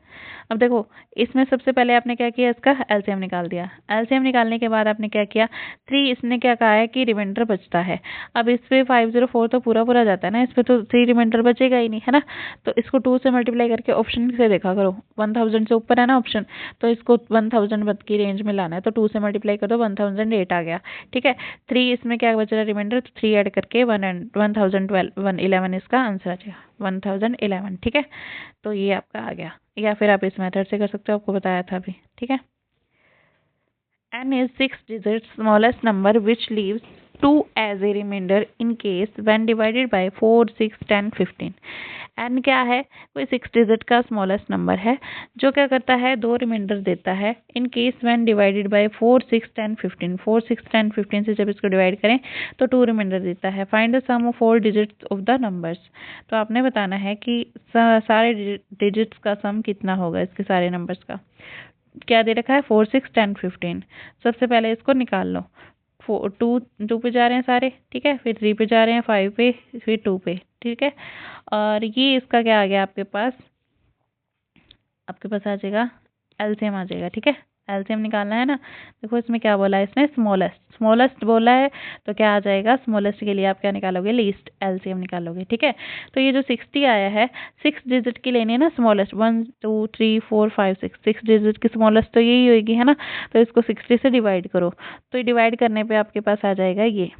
अब देखो इसमें सबसे पहले आपने क्या किया, इसका एलसीएम निकाल दिया। एलसीएम निकालने के बाद आपने क्या किया, 3 इसने क्या कहा है कि रिमाइंडर बचता है। अब इस पे 504 तो पूरा पूरा जाता है ना, इस पे तो 3 रिमाइंडर बचेगा ही नहीं, है ना। तो इसको 2 से मल्टीप्लाई करके ऑप्शन से देखा करो, 1000 से ऊपर है ना ऑप्शन, तो इसको 1000 की रेंज में लाना है, तो 2 से मल्टीप्लाई कर दो, 1008 आ गया। ठीक है, 3 इसमें क्या बच रहा है रिमाइंडर, तो 3 ऐड करके 1011 इसका आंसर आ जाएगा, 1011। ठीक है, तो ये आपका आ गया, या फिर आप इस मेथड से कर सकते हो, आपको बताया था अभी। ठीक है, n is 6 digit smallest number which leaves 2 as a remainder in case when divided by 4, 6, 10, 15। n क्या है, कोई 6 डिजिट का स्मॉलेस्ट नंबर है जो क्या करता है, 2 रिमाइंडर देता है in case when divided by 4, 6, 10, 15। 4, 6, 10, 15 से जब इसको डिवाइड करें तो 2 रिमाइंडर देता है। Find the sum of all digits of the numbers. तो आपने बताना है कि सारे डिजिट्स का सम कितना होगा, इसके सारे नंबर्स का। क्या दे रखा है, 4, 6, 10, 15। सबसे पहले इसको निकाल लो। 2 पे जा रहे हैं सारे, ठीक है, फिर 3 पे जा रहे हैं, 5 पे, फिर 2 पे। ठीक है, और ये इसका क्या आ गया आपके पास आ जाएगा, एलसीएम आ जाएगा। ठीक है, एलसीएम निकालना है ना। देखो इसमें क्या बोला है, इसने स्मॉलेस्ट स्मॉलेस्ट बोला है, तो क्या आ जाएगा, स्मॉलेस्ट के लिए आप क्या निकालोगे, लीस्ट, एलसीएम निकालोगे। ठीक है, तो ये जो 60 आया है, 6 डिजिट की लेनी है ना स्मॉलेस्ट, 1, 2, 3, 4, 5, 6 डिजिट की स्मॉलेस्ट तो यही होगी, है ना। तो इसको 60 से डिवाइड करो, तो डिवाइड करने पे आपके पास आ जाएगा ये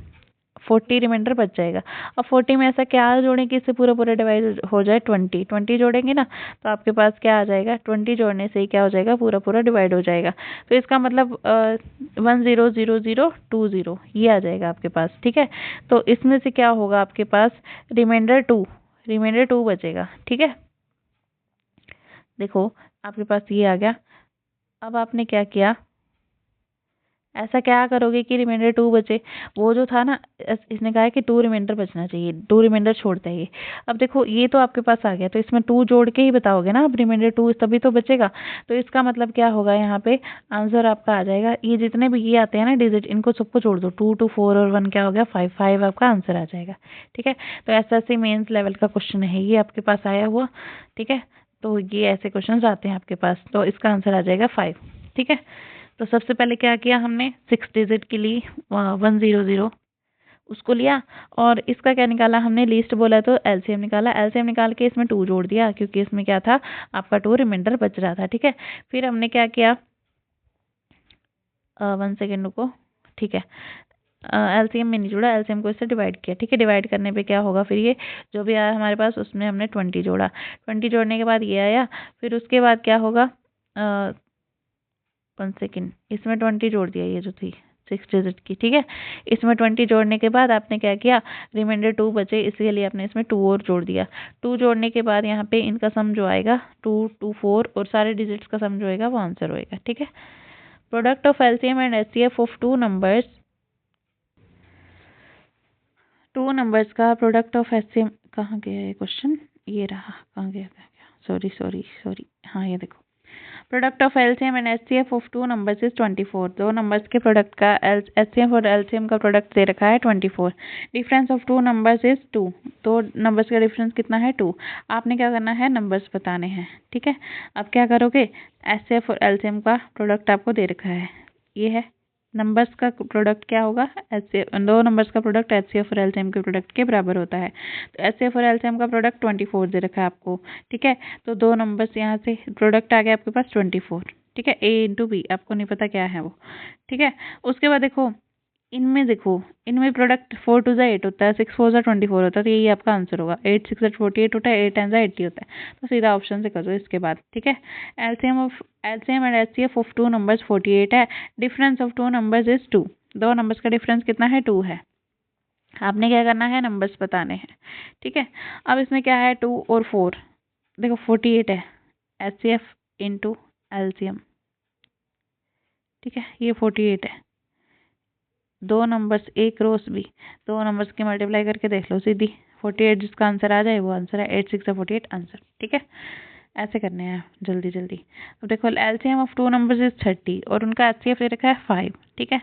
40 रिमाइंडर बच जाएगा। अब 40 में ऐसा क्या जोड़ें कि इससे पूरा पूरा डिवाइड हो जाए, 20 जोड़ेंगे ना, तो आपके पास क्या आ जाएगा, 20 जोड़ने से ही क्या हो जाएगा, पूरा पूरा डिवाइड हो जाएगा। तो इसका मतलब 100020 ये आ जाएगा आपके पास। ठीक है, तो इसमें से क्या होगा आपके पास, रिमाइंडर 2 बचेगा। ठीक है, देखो आपके पास ये आ गया। अब आपने क्या किया, ऐसा क्या करोगे कि रिमाइंडर 2 बचे, वो जो था ना, इसने कहा है कि 2 रिमाइंडर बचना चाहिए, 2 रिमाइंडर छोड़ते ही। अब देखो ये तो आपके पास आ गया, तो इसमें 2 जोड़ के ही बताओगे ना, अब रिमाइंडर 2 तभी तो बचेगा। तो इसका मतलब क्या होगा, यहाँ पे आंसर आपका आ जाएगा, ये जितने भी ये आते हैं ना डिजिट, इनको सबको जोड़ दो, 2, 2, 4 और 1 क्या हो गया, 5, 5 आपका आंसर आ जाएगा। ठीक है, तो ऐसा मेंस लेवल का क्वेश्चन है ये आपके पास आया हुआ। ठीक है, तो ये ऐसे क्वेश्चन आते हैं आपके पास, तो इसका आंसर आ जाएगा 5। ठीक है, तो सबसे पहले क्या किया हमने, 6 डिजिट के लिए 100 उसको लिया, और इसका क्या निकाला हमने, लीस्ट बोला तो एलसीएम निकाला। एलसीएम निकाल के इसमें 2 जोड़ दिया, क्योंकि इसमें क्या था, आपका 2 रिमाइंडर बच रहा था। ठीक है, फिर हमने क्या किया, 1 सेकेंड रुको। ठीक है, एलसीएम में नहीं जोड़ा, एलसीएम को इससे डिवाइड किया। ठीक है, डिवाइड करने पे क्या होगा, फिर ये जो भी आया हमारे पास उसमें हमने 20 जोड़ा, 20 जोड़ने के बाद ये आया। फिर उसके बाद क्या होगा, 1 सेकेंड, इसमें 20 जोड़ दिया, ये जो थी 6 डिजिट की। ठीक है, इसमें 20 जोड़ने के बाद आपने क्या किया, रिमाइंडर 2 बचे, इसके लिए आपने इसमें 2 और जोड़ दिया। 2 जोड़ने के बाद यहाँ पे इनका सम जो आएगा 2, 2, 4 और सारे डिजिट्स का सम जो होएगा वो आंसर होएगा। ठीक है, product of LCM and HCF of two numbers का प्रोडक्ट ऑफ एचसीएम, कहाँ गया ये क्वेश्चन, ये रहा, कहाँ गया, सॉरी, हाँ ये देखो, product of LCM and HCF of two numbers is 24। दो नंबर्स के प्रोडक्ट का एचसीएफ और एलसीएम का प्रोडक्ट दे रखा है 24। Difference of two numbers is 2। दो नंबर्स का डिफरेंस कितना है, 2। आपने क्या करना है, नंबर्स बताने हैं। ठीक है, अब क्या करोगे, एचसीएफ और एलसीएम का प्रोडक्ट आपको दे रखा है, ये है नंबर्स का प्रोडक्ट क्या होगा, एचसीएफ, दो नंबर्स का प्रोडक्ट एचसीएफ और एलसीएम के प्रोडक्ट के बराबर होता है। तो एचसीएफ और एलसीएम का प्रोडक्ट 24 दे रखा है आपको। ठीक है, तो दो नंबर्स यहाँ से प्रोडक्ट आ गया आपके पास 24। ठीक है, ए इंटू बी, आपको नहीं पता क्या है वो। ठीक है, उसके बाद देखो इनमें प्रोडक्ट 4 2 8 होता है, 6 4 24 होता है, तो यही आपका आंसर होगा। 8 6 48 होता है, 8 10 80 होता है, तो सीधा ऑप्शन से कर दो इसके बाद। ठीक है, LCM and HCF of two numbers 48 है, difference of two numbers is 2। दो नंबर्स का डिफरेंस कितना है, 2 है। आपने क्या करना है, नंबर्स बताने हैं। ठीक है, अब इसमें क्या है, 2 और 4, देखो 48 है, एचसीएफ इंटू एलसीएम। ठीक है, ये 48 है, दो नंबर्स एक रोज भी, दो नंबर्स की मल्टीप्लाई करके देख लो सीधी 48, जिसका आंसर आ जाए वो आंसर है। 8 6 48 आंसर। ठीक है, ऐसे करने हैं जल्दी जल्दी। अब देखो LCM of two numbers is 30 और उनका एचसीएफ दे रखा है 5। ठीक है,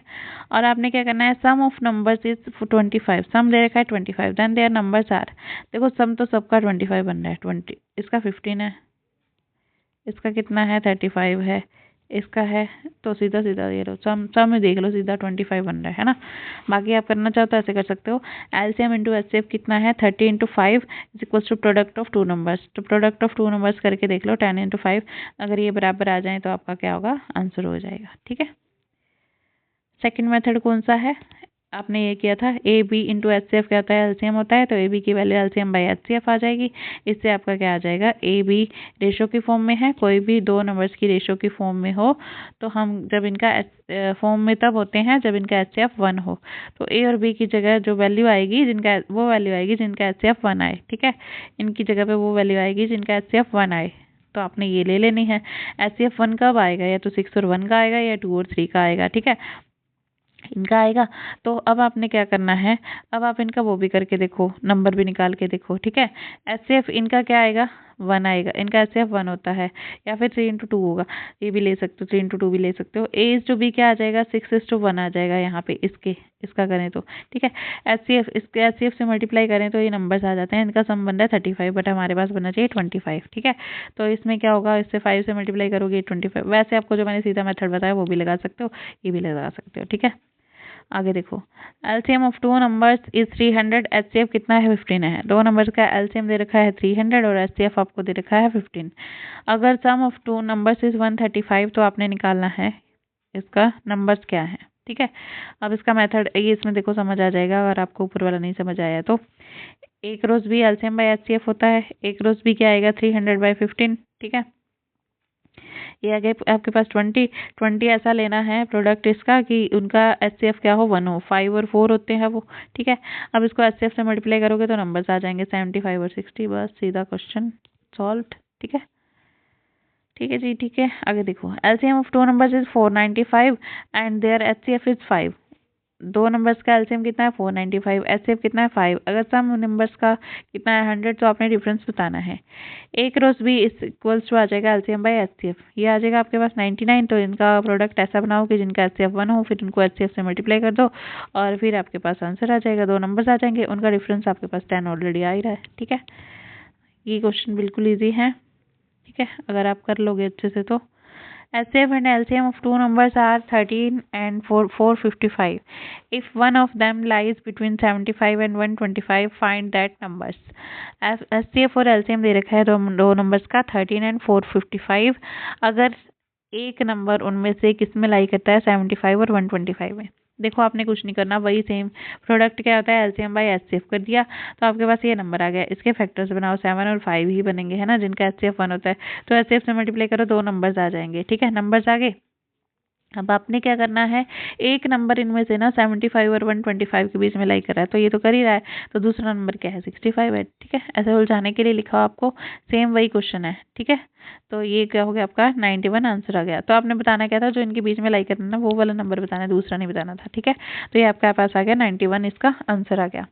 और आपने क्या करना है, सम ऑफ नंबर्स इज 25, सम दे रखा है 25, देन देयर नंबर्स आर, देखो सम तो सबका 25 बन रहा है, 20 इसका 15 है, इसका कितना है 35 है, इसका है, तो सीधा सीधा ये लो सम सम में देख लो सीधा 25 बन रहा है ना। बाकी आप करना चाहो तो ऐसे कर सकते हो। एलसीएम इंटू एचसीएफ कितना है 30 into 5 is equal to product of two numbers, तो प्रोडक्ट ऑफ टू नंबर्स करके देख लो 10 इंटू 5, अगर ये बराबर आ जाए तो आपका क्या होगा, आंसर हो जाएगा। ठीक है, सेकंड मेथड कौन सा है, आपने ये किया था A B into H C F क्या होता है, एलसीएम होता है, तो ए बी की value LCM by H C F आ जाएगी। इससे आपका क्या आ जाएगा, ए बी रेशो की फॉर्म में है, कोई भी दो नंबर्स की रेशो की फॉर्म में हो तो हम जब इनका फॉर्म में तब होते हैं जब इनका एच सी एफ 1 हो, तो ए और बी की जगह जो वैल्यू आएगी जिनका वो वैल्यू आएगी जिनका एच सी एफ 1 आए। ठीक है, इनकी जगह पे वो वैल्यू आएगी जिनका एच सी एफ 1 आए, तो आपने ये ले लेनी है। एच सी एफ 1 कब आएगा, या तो 6 और 1 का आएगा या 2 और 3 का आएगा। ठीक है, इनका आएगा। तो अब आपने क्या करना है, अब आप इनका वो भी करके देखो, नंबर भी निकाल के देखो। ठीक है, एचसीएफ इनका क्या आएगा, 1 आएगा, इनका एचसीएफ 1 होता है, या फिर 3 इंटू 2 होगा, ये भी ले सकते हो, 3 इंटू 2 भी ले सकते हो। ए इज टू बी क्या आ जाएगा, 6:1 आ जाएगा यहाँ पे इसका करें तो। ठीक है, एचसीएफ इसके एचसीएफ से मल्टीप्लाई करें तो ये नंबर्स आ जाते हैं। इनका सम बन रहा है 35, बट हमारे पास बनना चाहिए 25। ठीक है, तो इसमें क्या होगा, इससे 5 से मल्टीप्लाई करोगे 25। वैसे आपको जो मैंने सीधा मेथड बताया वो भी लगा सकते हो, ये भी लगा सकते हो। ठीक है, आगे देखो, LCM of two numbers is 300, HCF कितना है 15 है। दो नंबर्स का एलसीएम दे रखा है 300 और एचसीएफ आपको दे रखा है 15। अगर सम ऑफ टू नंबर्स इज 135 तो आपने निकालना है इसका नंबर्स क्या है। ठीक है, अब इसका मेथड ये इसमें देखो समझ आ जाएगा, अगर आपको ऊपर वाला नहीं समझ आया तो। एक रोज भी एलसीएम बाई एचसीएफ होता है, एक रोज भी क्या आएगा 300/15। ठीक है, ये आगे आपके पास 20 ऐसा लेना है प्रोडक्ट इसका कि उनका एचसीएफ क्या हो 1 हो, 5 और 4 होते हैं वो। ठीक है, अब इसको एचसीएफ से मल्टीप्लाई करोगे तो नंबर्स आ जाएंगे 75 और 60, बस सीधा क्वेश्चन सॉल्व। ठीक है, ठीक है जी, ठीक है, आगे देखो, LCM of two numbers is 495 and their HCF is 5। दो नंबर्स का एलसीएम कितना है 495, एचसीएफ कितना है 5। अगर सम नंबर्स का कितना है 100 तो आपने डिफरेंस बताना है। एक रोज भी इस इक्वल्स टू आ जाएगा एलसीएम बाई एचसीएफ, ये आ जाएगा आपके पास 99। तो इनका प्रोडक्ट ऐसा बनाओ कि जिनका एचसीएफ 1 हो, फिर उनको एचसीएफ से मल्टीप्लाई कर दो और फिर आपके पास आंसर आ जाएगा, दो नंबर्स आ जाएंगे, उनका डिफरेंस आपके पास 10 ऑलरेडी आ ही रहा है। ठीक है, ये क्वेश्चन बिल्कुल ईजी है। ठीक है, अगर आप कर लोगे अच्छे से तो। HCF and LCM of two numbers are 13 and 455. If one of them lies between 75 and 125, find that numbers. HCF और LCM दे रखा है दो नंबर्स का 13 and 455। अगर एक नंबर उनमें से किस में लाई करता है 75 और 125 में। देखो आपने कुछ नहीं करना, वही सेम प्रोडक्ट क्या होता है एलसीएम बाई एचसीएफ कर दिया तो आपके पास ये नंबर आ गया। इसके फैक्टर्स बनाओ 7 और 5 ही बनेंगे, है ना, जिनका एचसीएफ 1 होता है, तो एचसीएफ से मल्टीप्लाई करो, दो नंबर्स आ जाएंगे। ठीक है, नंबर्स आ गए। अब आपने क्या करना है, एक नंबर इनमें से ना 75 और 125 के बीच में लाई कर रहा है, तो ये तो कर ही रहा है, तो दूसरा नंबर क्या है 65 है। ठीक है, ऐसे उलझाने के लिए लिखा आपको, सेम वही क्वेश्चन है। ठीक है, तो ये क्या हो गया आपका 91 आंसर आ गया। तो आपने बताना क्या था, जो इनके बीच में लाई करना ना वो वाला नंबर बताना है, दूसरा नहीं बताना था। ठीक है, तो ये आपके पास आ गया 91, इसका आंसर आ गया।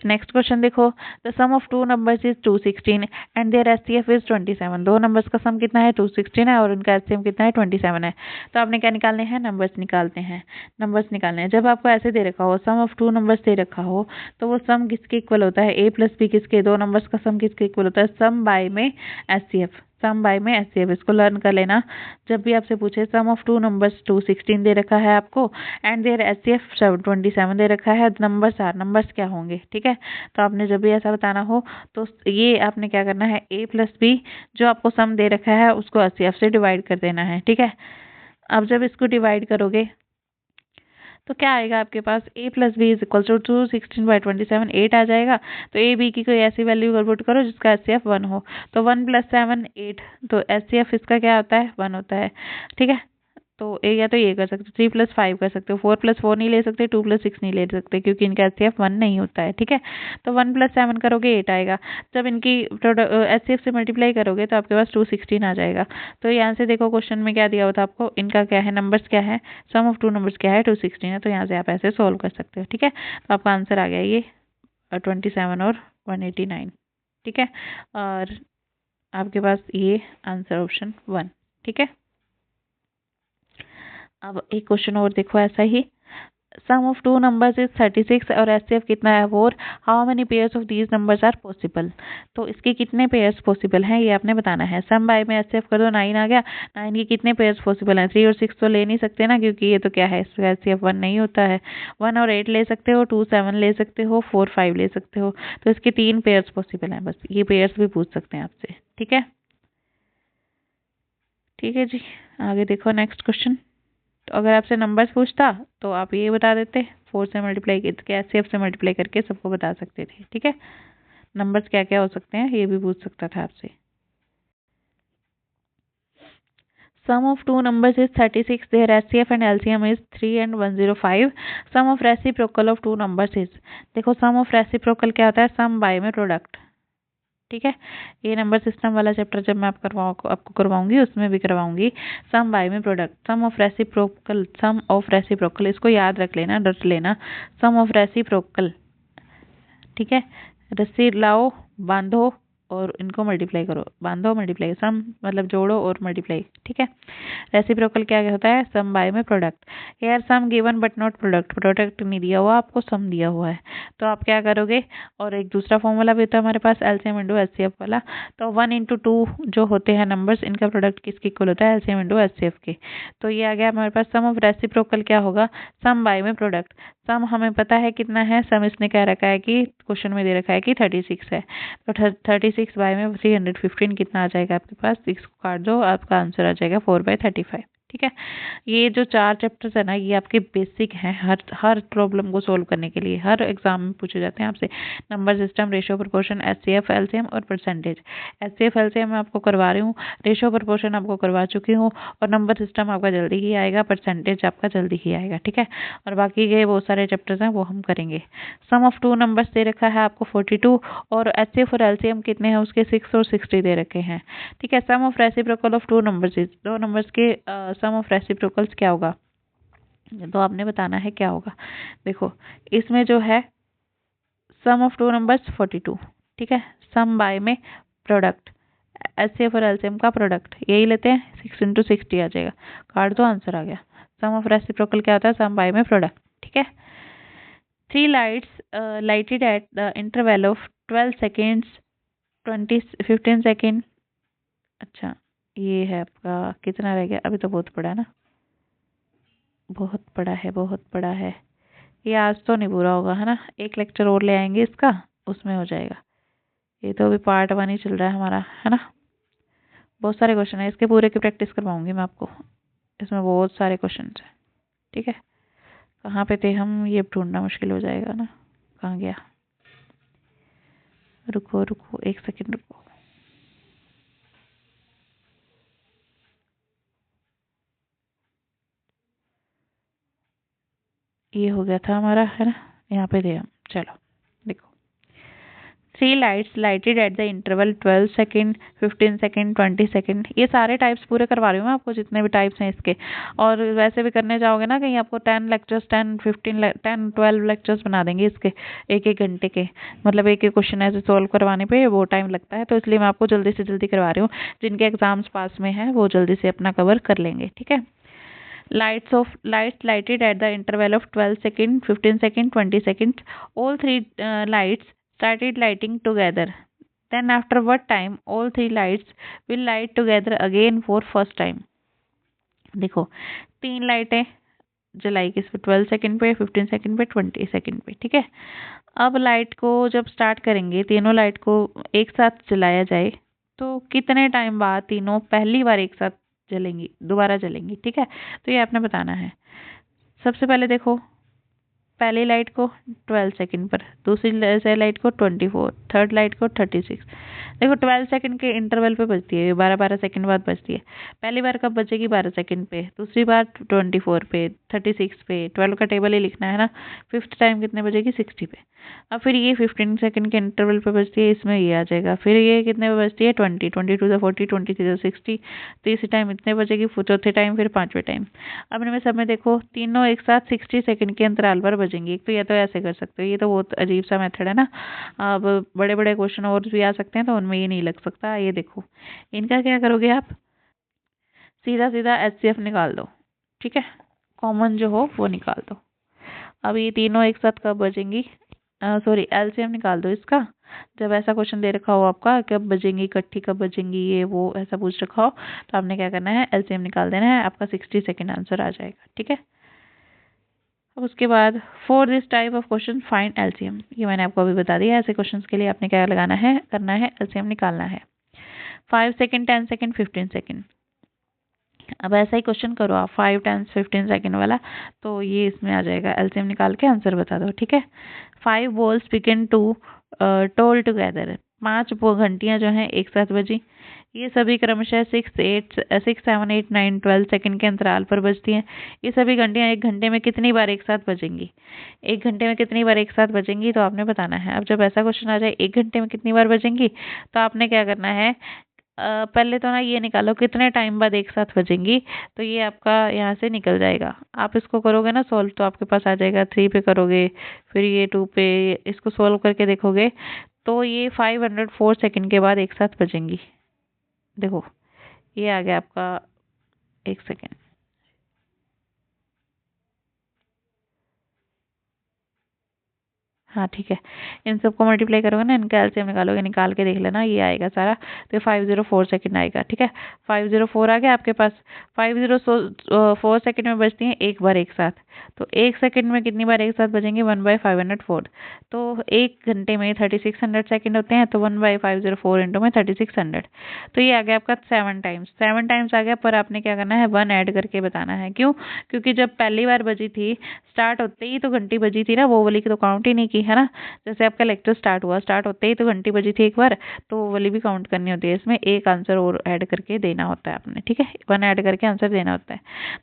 नेक्स्ट क्वेश्चन देखो, the sum of two numbers is 216 and their HCF is 27। दो नंबर्स का सम कितना है 216 है और उनका एचसीएफ कितना है 27 है। तो आपने क्या निकालने हैं, नंबर्स निकालते हैं, नंबर्स निकालने हैं। जब आपको ऐसे दे रखा हो सम ऑफ टू नंबर्स दे रखा हो तो वो सम किसके इक्वल होता है, ए प्लस बी किसके, दो नंबर्स का सम किसके इक्वल होता है, सम बाय में एचसीएफ, सम बाय में एचसीएफ। इसको लर्न कर लेना, जब भी आपसे पूछे सम ऑफ टू नंबर्स 216 दे रखा है आपको एंड देयर एचसीएफ 27 दे रखा है, नंबर्स क्या होंगे। ठीक है, तो आपने जब भी ऐसा बताना हो तो ये आपने क्या करना है, ए प्लस बी जो आपको सम दे रखा है उसको एचसीएफ से डिवाइड कर देना है। ठीक है, अब जब इसको डिवाइड करोगे तो क्या आएगा आपके पास, a plus B is equal to 216/27, 8 आ जाएगा। तो ए बी की कोई ऐसी वैल्यू पुट करो जिसका एचसीएफ 1 हो, तो 1 + 7 8, तो एचसीएफ इसका क्या होता है 1 होता है। ठीक है, तो या तो ये कर सकते हो 3+5 कर सकते हो, 4+4 नहीं ले सकते, 2+6 नहीं ले सकते क्योंकि इनका HCF 1 नहीं होता है। ठीक है, तो 1+7 करोगे 8 आएगा। जब इनकी HCF से मल्टीप्लाई करोगे तो आपके पास 216 आ जाएगा। तो यहाँ से देखो क्वेश्चन में क्या दिया हुआ था आपको, इनका क्या है, नंबर्स क्या है, सम ऑफ टू नंबर्स क्या है, 216 है। तो यहाँ से आप ऐसे सोल्व कर सकते हो। ठीक है, तो आपका आंसर आ गया ये 27 और 189। ठीक है, और आपके पास ये आंसर ऑप्शन 1। ठीक है, अब एक क्वेश्चन और देखो ऐसा ही, sum of two numbers is 36 और HCF कितना है 4, how many pairs of these numbers are possible. तो इसके कितने पेयर्स पॉसिबल हैं ये आपने बताना है। सम बाय में HCF कर दो, 9 आ गया, 9 के कितने पेयर्स पॉसिबल हैं, 3 और 6 तो ले नहीं सकते ना क्योंकि ये तो क्या है, इसका HCF 1 नहीं होता है। 1 और 8 ले सकते हो, 2 7 ले सकते हो, 4 5 ले सकते हो। तो इसके 3 पेयर्स पॉसिबल हैं, बस ये पेयर्स भी पूछ सकते हैं आपसे। ठीक है, ठीक है जी, आगे देखो नेक्स्ट क्वेश्चन। तो अगर आपसे नंबर्स पूछता तो आप ये बता देते, 4 से मल्टीप्लाई करके, HCF से मल्टीप्लाई करके सबको बता सकते थे। ठीक है, नंबर्स क्या क्या हो सकते हैं ये भी पूछ सकता था आपसे। Sum of two numbers is 36, their HCF and LCM is 3 and 105। Sum of reciprocal of two numbers is, देखो सम ऑफ रेसिप्रोकल क्या होता है, सम बाय में प्रोडक्ट। ठीक है, ये नंबर सिस्टम वाला चैप्टर जब मैं आपको करवाऊंगी उसमें भी करवाऊंगी। सम बाय में product, sum of reciprocal, sum of reciprocal, इसको याद रख लेना, रट लेना, सम ऑफ रेसिप्रोकल। ठीक है, रस्सी लाओ, बांधो और इनको मल्टीप्लाई करो, बांधो मल्टीप्लाई, सम मतलब जोड़ो और मल्टीप्लाई। ठीक है, रेसिप्रोकल क्या होता है, सम बाय में product. Here sum given but not product, product नहीं दिया हुआ आपको, सम दिया हुआ है। तो आप क्या करोगे, और एक दूसरा फॉर्मूला भी होता है हमारे पास, LCM इंटू HCF वाला। तो 1 into 2 जो होते हैं नंबर्स, इनका प्रोडक्ट किसके इक्वल होता है, LCM इंटू HCF के। तो ये आ गया हमारे पास, सम ऑफ रेसिप्रोकल क्या होगा, सम बाय में प्रोडक्ट। सम हमें पता है कितना है, सम इसने कह रखा है कि क्वेश्चन में दे रखा है कि 36 है। तो 36 बाय में 315 कितना आ जाएगा आपके पास, 6 को काट दो, आपका आंसर आ जाएगा 4/35। ठीक है, ये जो 4 चैप्टर्स है ना, ये आपके बेसिक हैं हर प्रॉब्लम को सोल्व करने के लिए, हर एग्जाम में पूछे जाते हैं आपसे। Number system, ratio proportion, HCF LCM और परसेंटेज। HCF LCM मैं आपको करवा रही हूँ, रेशियो प्रोपोर्शन आपको करवा चुकी हूँ, और नंबर सिस्टम आपका जल्दी ही आएगा, परसेंटेज आपका जल्दी ही आएगा। ठीक है, और बाकी के बहुत सारे चैप्टर्स हैं वो हम करेंगे। सम ऑफ टू नंबर्स दे रखा है आपको 42, और HCF और LCM कितने हैं उसके 6 और 60 दे रखे हैं। ठीक है, sum of reciprocal of two numbers, दो नंबर्स के सम ऑफ रेसिप्रोकल्स क्या होगा, तो आपने बताना है क्या होगा। देखो इसमें जो है सम ऑफ टू नंबर्स 42। ठीक है, सम बाय में प्रोडक्ट, HCF और LCM का प्रोडक्ट यही लेते हैं, 6 into 60 आ जाएगा, काट दो, आंसर आ गया। सम ऑफ रेसिप्रोकल क्या होता है, सम बाय में प्रोडक्ट। ठीक है, 3 lights lighted at the interval of 12 seconds 15 second. अच्छा, ये है आपका कितना रह गया, अभी तो बहुत बड़ा है ना, बहुत बड़ा है, बहुत बड़ा है। ये आज तो नहीं पूरा होगा है ना, एक लेक्चर और ले आएंगे इसका, उसमें हो जाएगा। ये तो अभी पार्ट 1 ही चल रहा है हमारा, है ना। बहुत सारे क्वेश्चन है, इसके पूरे की प्रैक्टिस करवाऊंगी मैं आपको, इसमें बहुत सारे क्वेश्चन हैं। ठीक है, कहाँ पे थे हम, ये ढूंढना मुश्किल हो जाएगा ना, कहाँ गया, रुको रुको 1 सेकेंड रुको। ये हो गया था हमारा, है ना, यहाँ पे थे हम। चलो देखो, 3 lights lighted at the interval 12 second 15 second 20 second. ये सारे टाइप्स पूरे करवा रही हूँ मैं आपको, जितने भी टाइप्स हैं इसके। और वैसे भी करने जाओगे ना कहीं, आपको 10 लेक्चर्स 10 12 लेक्चर्स बना देंगे इसके, एक एक घंटे के, मतलब एक एक क्वेश्चन ऐसे सोल्व करवाने पे वो टाइम लगता है। तो इसलिए मैं आपको जल्दी से जल्दी करवा रही हूँ, जिनके एग्जाम्स पास में है वो जल्दी से अपना कवर कर लेंगे। ठीक है, lights lighted at the interval of 12 second 15 second 20 seconds, all three lights started lighting together, then after what time all three lights will light together again for first time। देखो 3 लाइटें जलाई किस पे, 12 सेकंड पे, 15 सेकंड पे, 20 second पे। ठीक है, अब लाइट को जब स्टार्ट करेंगे, तीनों लाइट को एक साथ जलाया जाए तो कितने टाइम बाद तीनों पहली बार एक साथ जलेंगी, दोबारा जलेंगी। ठीक है, तो ये आपने बताना है। सबसे पहले देखो पहली लाइट को 12 सेकंड पर, दूसरी से लाइट को 24, थर्ड लाइट को 36। देखो 12 सेकंड के इंटरवल पे बजती है, 12-12 सेकंड बाद बजती है। पहली बार कब बजेगी? 12 सेकंड पे, दूसरी बार 24 पे, 36 पे, 12 का टेबल ही लिखना है ना। फिफ्थ टाइम कितने बजेगी? 60 पे। अब फिर ये 15 सेकंड के इंटरवल पे बजती है, इसमें ये आ जाएगा। फिर ये कितने पे बजती है? 20, 22 से 40, 23 से 60, तीसरी टाइम इतने बजेगी, चौथे टाइम, फिर पांचवें टाइम। अब इनमें सब में देखो तीनों एक साथ 60 सेकंड के अंतराल पर बजेंगी। एक तो या तो ऐसे कर सकते हो, ये तो बहुत अजीब सा मेथड है ना। अब बड़े बड़े क्वेश्चन और भी आ सकते हैं तो उनमें ये नहीं लग सकता। ये देखो इनका क्या करोगे आप, सीधा सीधा एचसीएफ निकाल दो, ठीक है, कॉमन जो हो वो निकाल दो। अब ये तीनों एक साथ कब बजेंगी, सॉरी एलसीएम निकाल दो इसका। जब ऐसा क्वेश्चन दे रखा हो आपका कब बजेंगी इकट्ठी, कब बजेंगी ये वो ऐसा पूछ रखा हो, तो आपने क्या करना है, एलसीएम निकाल देना है, आपका 60 सेकंड आंसर आ जाएगा, ठीक है। अब उसके बाद for this type of question find LCM, ये मैंने आपको अभी बता दिया। ऐसे क्वेश्चंस के लिए आपने क्या लगाना है, करना है, एलसीएम निकालना है। 5 सेकंड, 10 सेकंड, 15 सेकंड। अब ऐसा ही क्वेश्चन करो आप 5, 10, 15 सेकंड वाला, तो ये इसमें आ जाएगा। एलसीएम निकाल के आंसर बता दो, ठीक है। 5 bells begin to toll together, 5 घंटियां जो हैं एक साथ बजी। ये सभी क्रमशः 6, 7, 8, 9, 12 सेकंड के अंतराल पर बजती हैं। ये सभी घंटियां एक घंटे में कितनी बार एक साथ बजेंगी? एक घंटे में कितनी बार एक साथ बजेंगी तो आपने बताना है। अब जब ऐसा क्वेश्चन आ जाए एक घंटे में कितनी बार बजेंगी, तो आपने क्या करना है, पहले तो ना ये निकालो कितने टाइम बाद एक साथ बजेंगी, तो ये आपका यहाँ से निकल जाएगा। आप इसको करोगे ना सॉल्व, तो आपके पास आ जाएगा 3 पे करोगे, फिर ये 2 पे, इसको सॉल्व करके देखोगे तो ये 504 सेकंड के बाद एक साथ बजेंगी। देखो ये आ गया आपका, एक सेकेंड, हाँ ठीक है। इन सबको मल्टीप्लाई करोगे ना, इनका एलसीएम निकालोगे, निकाल के देख लेना, ये आएगा सारा, तो 504 सेकंड आएगा, ठीक है। 504 आ गया आपके पास। 504 सेकंड में बजती हैं एक बार एक साथ, तो एक सेकंड में कितनी बार एक साथ बजेंगे? 1/504। तो एक घंटे में 3600 सेकंड होते हैं, तो 1/504 इंटू में 3600, तो ये आ गया आपका 7 टाइम्स। 7 टाइम्स आ गया, पर आपने क्या करना है, 1 ऐड करके बताना है। क्यों? क्योंकि जब पहली बार बजी थी, स्टार्ट होते ही तो घंटी बजी थी ना, वो वाली की तो काउंट ही नहीं की है ना। जैसे आपका लेक्चर स्टार्ट हुआ, स्टार्ट होते ही तो घंटी बजी थी एक बार, तो वो वाली भी काउंट करनी होती है। इसमें एक आंसर और ऐड करके देना होता है आपने, ठीक है, 1 ऐड करके आंसर देना होता है।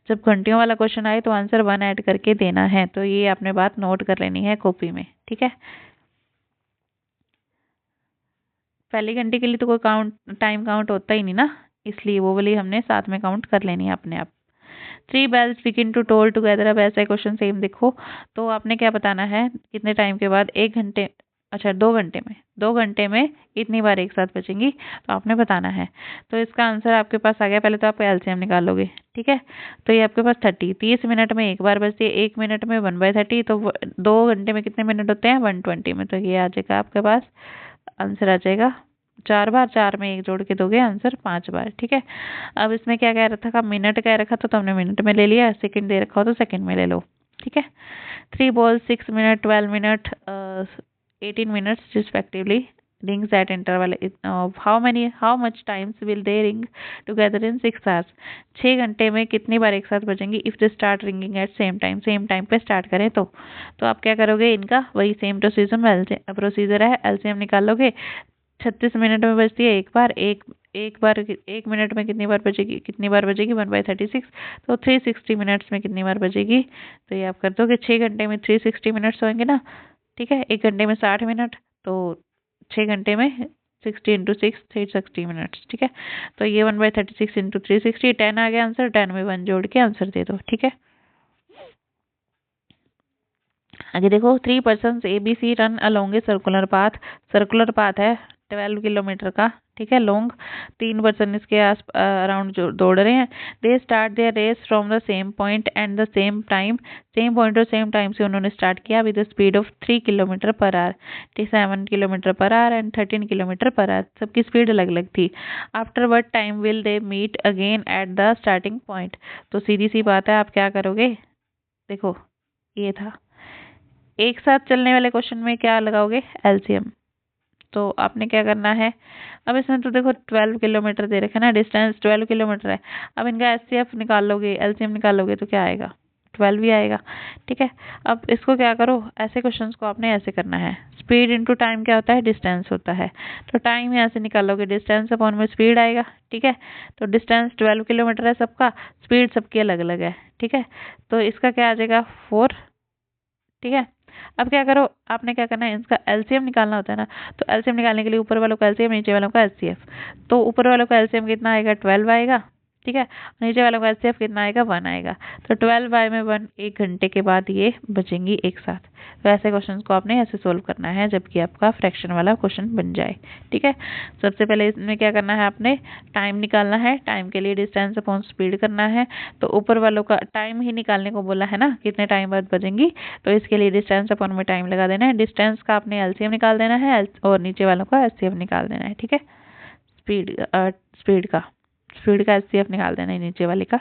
जब घंटियों वाला क्वेश्चन आए तो आंसर 1 ऐड करके देना है, तो ये आपने बात नोट कर लेनी है कॉपी में, ठीक है। पहली घंटे के लिए तो कोई टाइम काउंट होता ही नहीं ना, इसलिए वो वाली हमने साथ में काउंट कर लेनी है अपने आप। 3 bells begin to toll together, अब ऐसा क्वेश्चन सेम देखो, तो आपने क्या बताना है, कितने टाइम के बाद, एक घंटे, अच्छा 2 घंटे में इतनी बार एक साथ बजेंगी, तो आपने बताना है। तो इसका आंसर आपके पास आ गया। पहले तो आप एलसीएम निकालोगे, ठीक है, तो ये आपके पास 30 मिनट में एक बार बजती है, 1 मिनट में 1/30, तो 2 घंटे में कितने मिनट होते हैं? 120 में, तो ये आ जाएगा आपके पास, आंसर आ जाएगा 4 बार, 4 में 1 जोड़ के दोगे आंसर 5 बार, ठीक है। अब इसमें क्या कह रखा था, मिनट कह रखा था, तो हमने मिनट में ले लिया, सेकंड दे रखा हो तो सेकंड में ले लो, ठीक है। 3 balls 6 minute, 12 minute, 18 minutes respectively, rings at interval how much times will they ring together in 6 hours? 6 घंटे में कितनी बार एक साथ बजेंगी? If they start ringing at same time पे स्टार्ट करें तो आप क्या करोगे, इनका वही सेम प्रोसीजर है, एलसीएम निकालोगे। 36 मिनट में बजती है एक बार, एक मिनट में कितनी बार बजेगी 1/36, तो 360 मिनट्स में कितनी बार बजेगी? तो ये आप कर दोगे, 6 घंटे में 360 मिनट्स होंगे ना, ठीक है। एक घंटे में 60 मिनट, तो 6 घंटे में 60 इंटू 6, 360 मिनट्स, ठीक है। तो ये 1/36 इंटू 360, 10 आ गया आंसर, 10 में 1 जोड़ के आंसर दे दो, ठीक है। आगे देखो, 3 persons ABC run along a circular path है 12 किलोमीटर का, ठीक है, लॉन्ग। 3 पर्सन इसके आस अराउंड जो दौड़ रहे हैं। They start their race from the same point and the same time, same point और सेम टाइम से उन्होंने स्टार्ट किया with the speed of 3 kilometer per hour, 7 kilometer per hour and 13 kilometer per hour, सबकी speed अलग अलग थी। After what time will they meet again at the starting point? तो सीधी सी बात है, आप क्या करोगे, देखो ये था, एक साथ चलने वाले क्वेश्चन में क्या लगाओगे, एलसीएम। तो आपने क्या करना है, अब इसमें तो देखो 12 किलोमीटर दे रखे ना, डिस्टेंस 12 किलोमीटर है। अब इनका एचसीएफ निकाल लोगे, एलसीएम निकाल लोगे, तो क्या आएगा, 12 ही आएगा। ठीक है, अब इसको क्या करो, ऐसे क्वेश्चंस को आपने ऐसे करना है, स्पीड इनटू टाइम क्या होता है, डिस्टेंस होता है। तो टाइम यहाँ से निकालोगे, डिस्टेंस अपॉन में स्पीड आएगा। ठीक है, तो डिस्टेंस 12 किलोमीटर है सबका, स्पीड सबकी अलग अलग है। ठीक है, तो इसका क्या आ जाएगा 4। ठीक है, अब क्या करो, आपने क्या करना है, इसका एलसीएम निकालना होता है ना, तो एलसीएम निकालने के लिए ऊपर वालों का एलसीएम, नीचे वालों का एचसीएफ। तो ऊपर वालों का एलसीएम कितना आएगा, 12 आएगा। ठीक है, नीचे वालों का एचसीएफ कितना आएगा, 1 आएगा। तो 12 बाय में 1, 1 घंटे के बाद ये बचेंगी एक साथ। तो ऐसे क्वेश्चन को आपने ऐसे सोल्व करना है जबकि आपका फ्रैक्शन वाला क्वेश्चन बन जाए। ठीक है, सबसे पहले इसमें क्या करना है, आपने टाइम निकालना है, टाइम के लिए डिस्टेंस अपॉन स्पीड करना है। तो ऊपर वालों का टाइम ही निकालने को बोला है ना, कितने टाइम बाद बचेंगी, तो इसके लिए डिस्टेंस अपॉन में टाइम लगा देना है। डिस्टेंस का आपने एलसीएम निकाल देना है और नीचे वालों का एचसीएफ निकाल देना है। ठीक है, स्पीड का एचसीएफ निकाल देना है नीचे वाले का।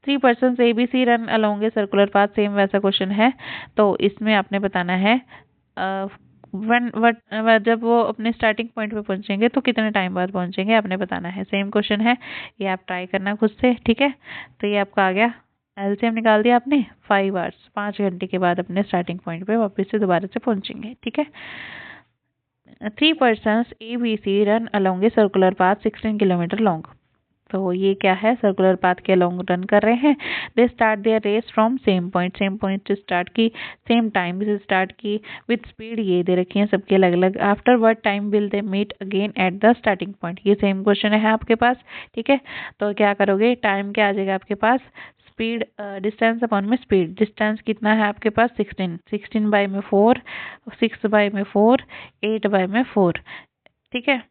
3 persons ABC run along a circular path, same वैसा क्वेश्चन है। तो इसमें आपने बताना है जब वो अपने स्टार्टिंग पॉइंट पे पहुंचेंगे तो कितने टाइम बाद पहुंचेंगे, आपने बताना है। सेम क्वेश्चन है, ये आप ट्राई करना खुद से। ठीक है, तो ये आपका आ गया, एलसीएम निकाल दिया आपने, 5 आवर्स, 5 घंटे के बाद अपने स्टार्टिंग पॉइंट पे वापस से दोबारा से पहुंचेंगे। ठीक है, 3 persons ABC run along a circular path 16 kilometer long. तो ये क्या है, सर्कुलर पाथ के अलोंग रन कर रहे हैं। They start their race from same point से स्टार्ट की, सेम टाइम से स्टार्ट की, विद स्पीड ये दे रखी है सबके अलग अलग। After what time will they meet again at the starting point, ये सेम क्वेश्चन है आपके पास। ठीक है, तो क्या करोगे, टाइम क्या आ जाएगा आपके पास, स्पीड डिस्टेंस अपॉन में स्पीड। डिस्टेंस कितना है आपके पास 16, 16 बाय में 4, 6 बाय में 4, 8 बाय में 4। ठीक है,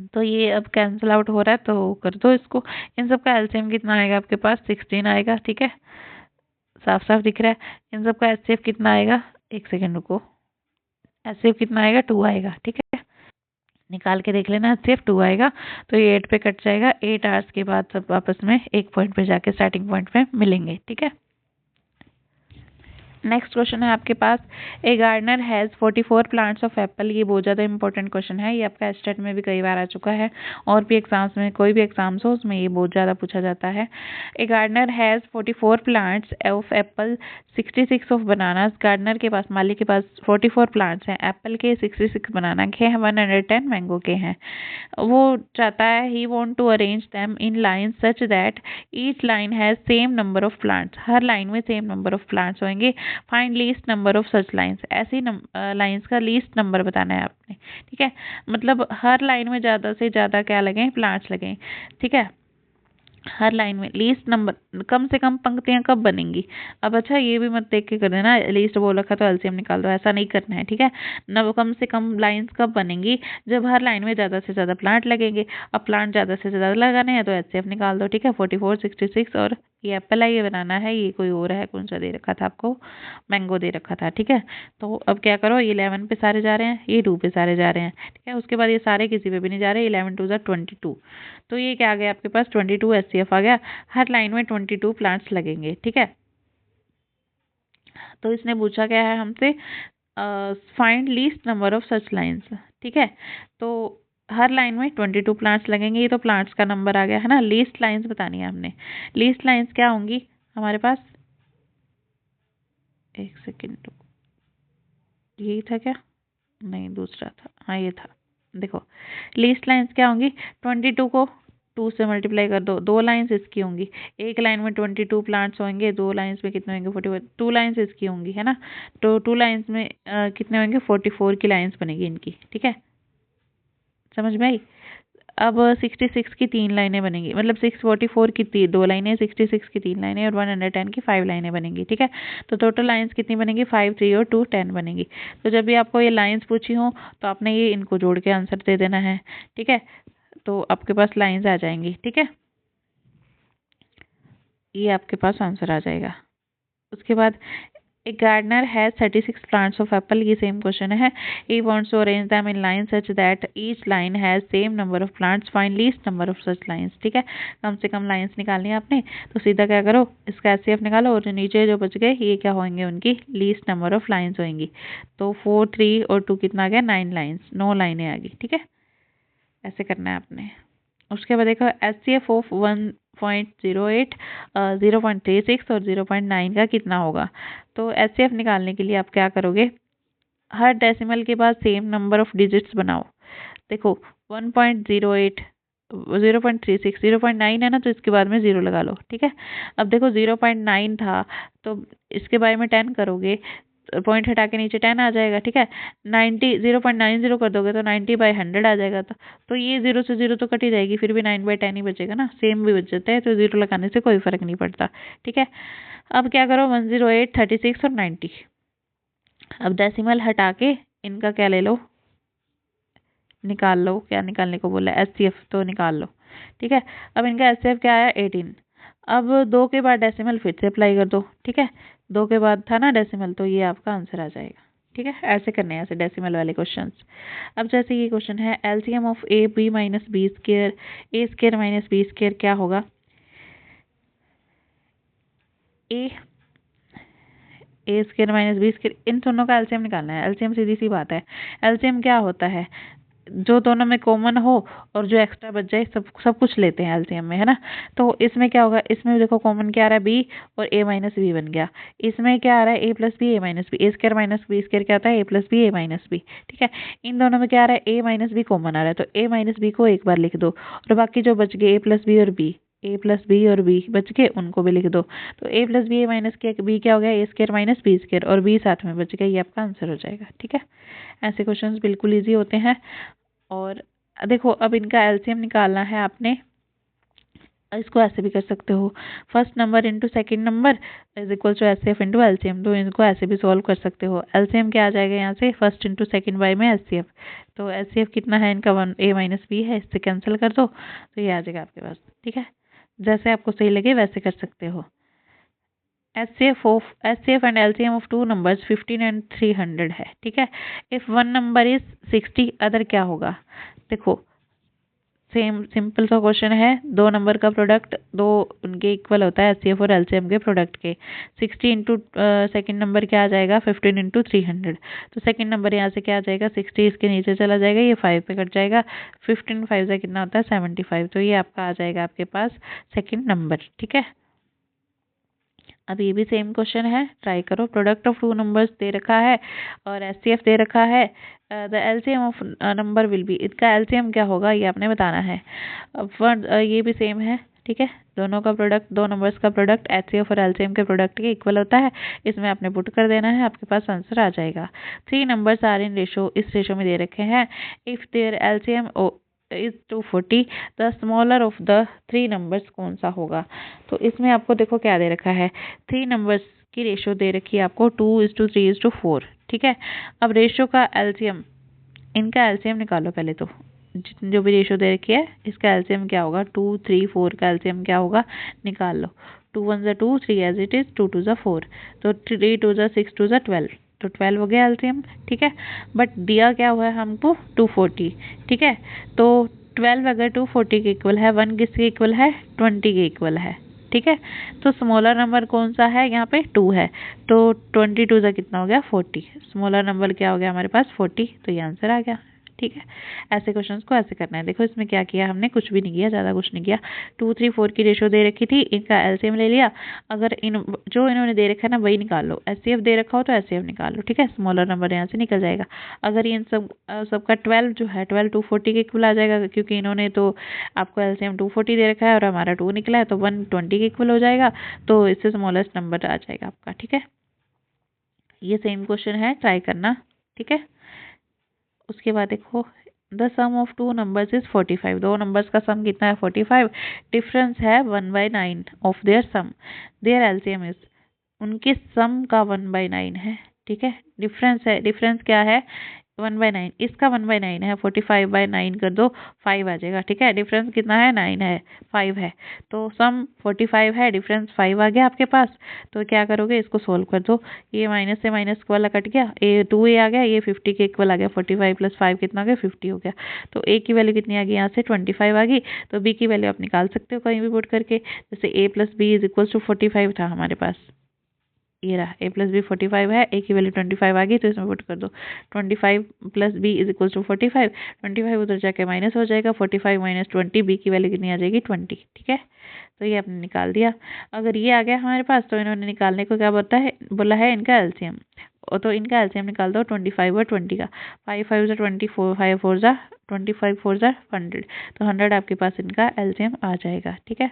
तो ये अब कैंसिल आउट हो रहा है, तो कर दो इसको। इन सब का एलसीएम कितना आएगा आपके पास, 16 आएगा। ठीक है, साफ साफ दिख रहा है। इन सब का एचसीएफ कितना आएगा, एक सेकेंड रुको, एचसीएफ कितना आएगा, 2 आएगा। ठीक है, निकाल के देख लेना, एचसीएफ 2 आएगा। तो ये 8 पे कट जाएगा, 8 आवर्स के बाद सब आपस में एक पॉइंट पे जाके स्टार्टिंग पॉइंट पे मिलेंगे। ठीक है, नेक्स्ट क्वेश्चन है आपके पास, a gardener has 44 plants of apple. ये बहुत ज़्यादा इंपॉर्टेंट क्वेश्चन है, ये आपका स्टेट में भी कई बार आ चुका है, और भी एग्जाम्स में, कोई भी एग्जाम्स हो उसमें ये बहुत ज़्यादा पूछा जाता है। A gardener has 44 plants of apple, 66 of bananas. Gardener के पास, मालिक के पास 44 प्लांट्स हैं, एप्पल के 66 बनाना के हैं, 110 मैंगो के हैं। वो चाहता है, he want to arrange them in line such that each line has same number of plants. हर लाइन में सेम नंबर ऑफ प्लांट्स होंगे। Find least number of such lines, ऐसी लाइन्स का लीस्ट नंबर बताना है आपने। ठीक है, मतलब हर लाइन में ज़्यादा से ज़्यादा क्या लगें, प्लांट्स लगें। ठीक है, हर लाइन में लीस्ट नंबर, कम से कम पंक्तियां कब बनेंगी। अब अच्छा, ये भी मत देख के कर देना, लीस्ट बोल रखा तो एलसीएम निकाल दो, ऐसा नहीं करना है। ठीक है, न कम से कम लाइंस कब बनेंगी, जब हर लाइन में ज़्यादा से ज़्यादा प्लांट लगेंगे। अब प्लांट ज़्यादा से ज़्यादा लगाने हैं तो एचसीएफ निकाल दो। ठीक है, 44, 66 और ये एप्पल है, ये बनाना है, ये कोई और है, कौन सा दे रखा था आपको, मैंगो दे रखा था। ठीक है, तो अब क्या करो, 11 पे सारे जा रहे हैं, ये 2 पे सारे जा रहे हैं। ठीक है, उसके बाद ये सारे किसी पे भी नहीं जा रहे, 11 2 22। तो ये क्या आ गया आपके पास, 22 एचसीएफ आ गया। हर लाइन में 22 प्लांट्स लगेंगे। ठीक है, तो इसने पूछा क्या है हमसे, find least number of such lines. ठीक है, तो हर लाइन में 22 प्लांट्स लगेंगे, ये तो प्लांट्स का नंबर आ गया है ना। लीस्ट लाइन्स बतानी है हमने, लीस्ट लाइन्स क्या होंगी हमारे पास, एक सेकेंड, यही था क्या, नहीं दूसरा था, हाँ ये था। देखो, लीस्ट लाइन्स क्या होंगी, 22 को 2 से मल्टीप्लाई कर दो, 2 लाइन्स इसकी होंगी। एक लाइन में 22 प्लांट्स होंगे, 2 लाइन्स में कितने होंगे, 41। 2 लाइन्स इसकी होंगी, है ना, तो 2 लाइन्स में कितने होंगे, 44 की लाइन्स बनेगी इनकी। ठीक है, समझ में आई। अब 66 की 3 लाइनें बनेंगी, मतलब 644 की 2 लाइनें, 66 की 3 लाइनें और 110 की 5 लाइनें बनेंगी। ठीक है, तो टोटल लाइंस कितनी बनेंगी, 5, 3 और 2 10 बनेगी। तो जब भी आपको ये लाइंस पूछी हो तो आपने ये इनको जोड़ के आंसर दे देना है। ठीक है, तो आपके पास लाइंस आ जाएंगी। ठीक है, ये आपके पास आंसर आ जाएगा। उसके बाद, A gardener has 36 plants of apple, ये सेम क्वेश्चन है। He wants to arrange them in lines such that each line has same number of plants. Find least number of such lines. ठीक है, कम से कम lines निकालनी है आपने, तो सीधा क्या करो, इसका एचसीएफ निकालो और जो नीचे जो बच गए ये क्या होंगे, उनकी लीस्ट नंबर ऑफ लाइंस होंगी। तो 4, 3 और 2 कितना आ गया, 9 लाइन्स, 9 लाइनें आ गई। ठीक है, ऐसे करना है आपने। उसके बाद देखो, एचसीएफ ऑफ 0.08, 0.36 और 0.9 का कितना होगा। तो HCF निकालने के लिए आप क्या करोगे, हर डेसिमल के बाद सेम नंबर ऑफ डिजिट्स बनाओ। देखो 1.08, 0.36, 0.9 है ना, तो इसके बाद में 0 लगा लो, ठीक है। अब देखो 0.9 था तो इसके बारे में 10 करोगे, पॉइंट हटा के नीचे 10 आ जाएगा, ठीक है। 0.90 कर दोगे तो 90/100 आ जाएगा। तो ये 0 से 0 तो कट ही जाएगी, फिर भी 9/10 ही बचेगा ना, सेम भी बच जाता है, तो 0 लगाने से कोई फर्क नहीं पड़ता, ठीक है। अब क्या करो, 108, 36 और 90। अब डेसिमल हटा के इनका क्या ले लो, निकाल लो। क्या निकालने को बोला है, HCF, तो निकाल लो, ठीक है। अब इनका HCF क्या आया, 18। अब 2 के बाद डेसिमल फिर से अप्लाई कर दो, ठीक है। 2 के बाद था ना डेसिमल, तो ये आपका आंसर आ जाएगा, ठीक है। ऐसे करने हैं, ऐसे डेसिमल वाले क्वेश्चंस। अब जैसे ये क्वेश्चन है, LCM of AB minus B square, A square minus B square क्या होगा। A square minus B square, इन दोनों का एलसीएम निकालना है। एलसीएम सीधी सी बात है, एलसीएम क्या होता है, जो दोनों में कॉमन हो और जो एक्स्ट्रा बच जाए, सब कुछ लेते हैं एलसीएम में, है ना। तो इसमें क्या होगा, इसमें देखो कॉमन क्या आ रहा है, बी, और ए माइनस बी बन गया। इसमें क्या आ रहा है, ए प्लस बी, ए माइनस बी, ए स्क्वायर माइनस बी स्क्वायर क्या होता है, ए प्लस बी, ए माइनस बी, ठीक है। इन दोनों में क्या आ रहा है, ए माइनस बी कॉमन आ रहा है, तो ए माइनस बी को एक बार लिख दो, और बाकी जो बच गए ए प्लस बी और बी, ए प्लस बी और बी बच के उनको भी लिख दो। तो ए प्लस बी, ए माइनस के बी क्या हो गया, ए स्क्वायर माइनस बी स्क्वायर, और बी साथ में बच गया, ये आपका आंसर हो जाएगा, ठीक है। ऐसे क्वेश्चंस बिल्कुल इजी होते हैं। और देखो अब इनका एलसीएम निकालना है आपने, इसको ऐसे भी कर सकते हो, first number into second number is equal to HCF into LCM. तो इनको ऐसे भी सॉल्व कर सकते हो। एलसीएम क्या आ जाएगा यहाँ से, फर्स्ट इंटू सेकेंड बाय में एचसीएफ। तो एचसीएफ कितना है इनका, 1 a माइनस बी है, इससे कैंसिल कर दो तो ये आ जाएगा आपके पास, ठीक है। जैसे आपको सही लगे वैसे कर सकते हो। HCF and LCM of two numbers 15 and 300 है, ठीक है। If one number is 60, other क्या होगा। देखो सेम सिंपल सा क्वेश्चन है, दो नंबर का प्रोडक्ट दो उनके इक्वल होता है, HCF और LCM के प्रोडक्ट के। 60 इंटू सेकेंड नंबर क्या आ जाएगा, 15 इंटू 300। तो सेकेंड नंबर यहाँ से क्या आ जाएगा, 60 इसके नीचे चला जाएगा, ये 5 पे कट जाएगा, 15 5 से कितना होता है 75। तो ये आपका आ जाएगा आपके पास सेकेंड नंबर, ठीक है। अब ये भी सेम क्वेश्चन है, ट्राई करो। Product of two numbers they रखा है और HCF दे रखा है। The LCM of number will be, इसका एलसीएम क्या होगा ये आपने बताना है। ये भी सेम है, ठीक है। दोनों का प्रोडक्ट, दो नंबर्स का प्रोडक्ट HCF और LCM के प्रोडक्ट के इक्वल होता है, इसमें आपने पुट कर देना है, आपके पास आंसर आ जाएगा। 3 नंबर्स आर इन रेशो, इस रेशो में दे रखे हैं। If their LCM is 240, the smaller of the 3 numbers कौन सा होगा। तो इसमें आपको देखो क्या दे रखा है, 3 नंबर्स की रेशो दे रखी है आपको 2:3:4, ठीक है। अब रेशो का एलसीएम, इनका एलसीएम निकालो पहले। तो जो भी रेशो दे रखी है इसका एलसीएम क्या होगा, 2 3 4 का एलसीएम क्या होगा निकाल लो। 2 1 ज़ा 2, 3 एज इट इज, 2 2 ज़ा 4, तो 3 2 ज़ा 6, 2 ज़ा 12, तो 12 हो गया एलसीएम, ठीक है। बट दिया क्या हुआ है हमको 240, ठीक है। तो 12 अगर 240 के इक्वल है, 1 किसके इक्वल है, 20 के इक्वल है, ठीक है। तो स्मॉलर नंबर कौन सा है, यहाँ पे 2 है, तो 22 ज़ा कितना हो गया 40, स्मॉलर नंबर क्या हो गया हमारे पास 40, तो ये आंसर आ गया, ठीक है। ऐसे क्वेश्चंस को ऐसे करना है। देखो इसमें क्या किया हमने, कुछ भी नहीं किया, ज़्यादा कुछ नहीं किया। 2 3 4 की रेशो दे रखी थी, इनका एलसीएम ले लिया। अगर जो इन्होंने दे रखा है ना वही निकाल लो। HCF दे रखा हो तो HCF निकाल लो, ठीक है। स्मॉलर नंबर यहाँ से निकल जाएगा। अगर इन सबका 12 जो है 12 240 के इक्वल आ जाएगा, क्योंकि इन्होंने तो आपको एलसीएम 240 दे रखा है और हमारा 2 निकला है, तो 120 के इक्वल हो जाएगा, तो इससे स्मॉलेस्ट नंबर आ जाएगा आपका, ठीक है। ये सेम क्वेश्चन है, ट्राई करना, ठीक है। उसके बाद देखो, the sum of two numbers is 45, दो नंबर्स का सम कितना है 45, डिफरेंस है 1/9 of their sum, their LCM is, उनके सम का 1/9 है, ठीक है। डिफरेंस है, डिफरेंस क्या है 1/9, इसका 1/9 है, 45/9 कर दो 5 आ जाएगा, ठीक है। डिफरेंस कितना है 9 है, 5 है, तो सम 45 है, डिफरेंस 5 आ गया आपके पास। तो क्या करोगे, इसको सोल्व कर दो। ये माइनस से माइनस वाला कट गया, ये 2 आ गया, ये 50 के इक्वल आ गया, 45 + 5 कितना हो गया 50 हो गया। तो ए की वैल्यू कितनी आ गई यहाँ से 25 आ गई। तो बी की वैल्यू आप निकाल सकते हो कहीं भी पुट करके, जैसे a + b = 45 था हमारे पास, ये रहा a प्लस बी 45 है, a की वैल्यू 25 आ गई तो इसमें पुट कर दो 25 plus B is equal to 45। 25 उधर जाके माइनस हो जाएगा, 45 माइनस 20, बी की वैल्यू कितनी आ जाएगी 20। ठीक है, तो ये आपने निकाल दिया। अगर ये आ गया हमारे पास तो इन्होंने निकालने को क्या बोला है इनका एलसीएम। तो इनका एलसीएम निकाल दो 25 और 20 का। 5 5 जा 24, 5 4 जा 25, 4 जा 100, तो 100 आपके पास इनका एलसीएम आ जाएगा। ठीक है,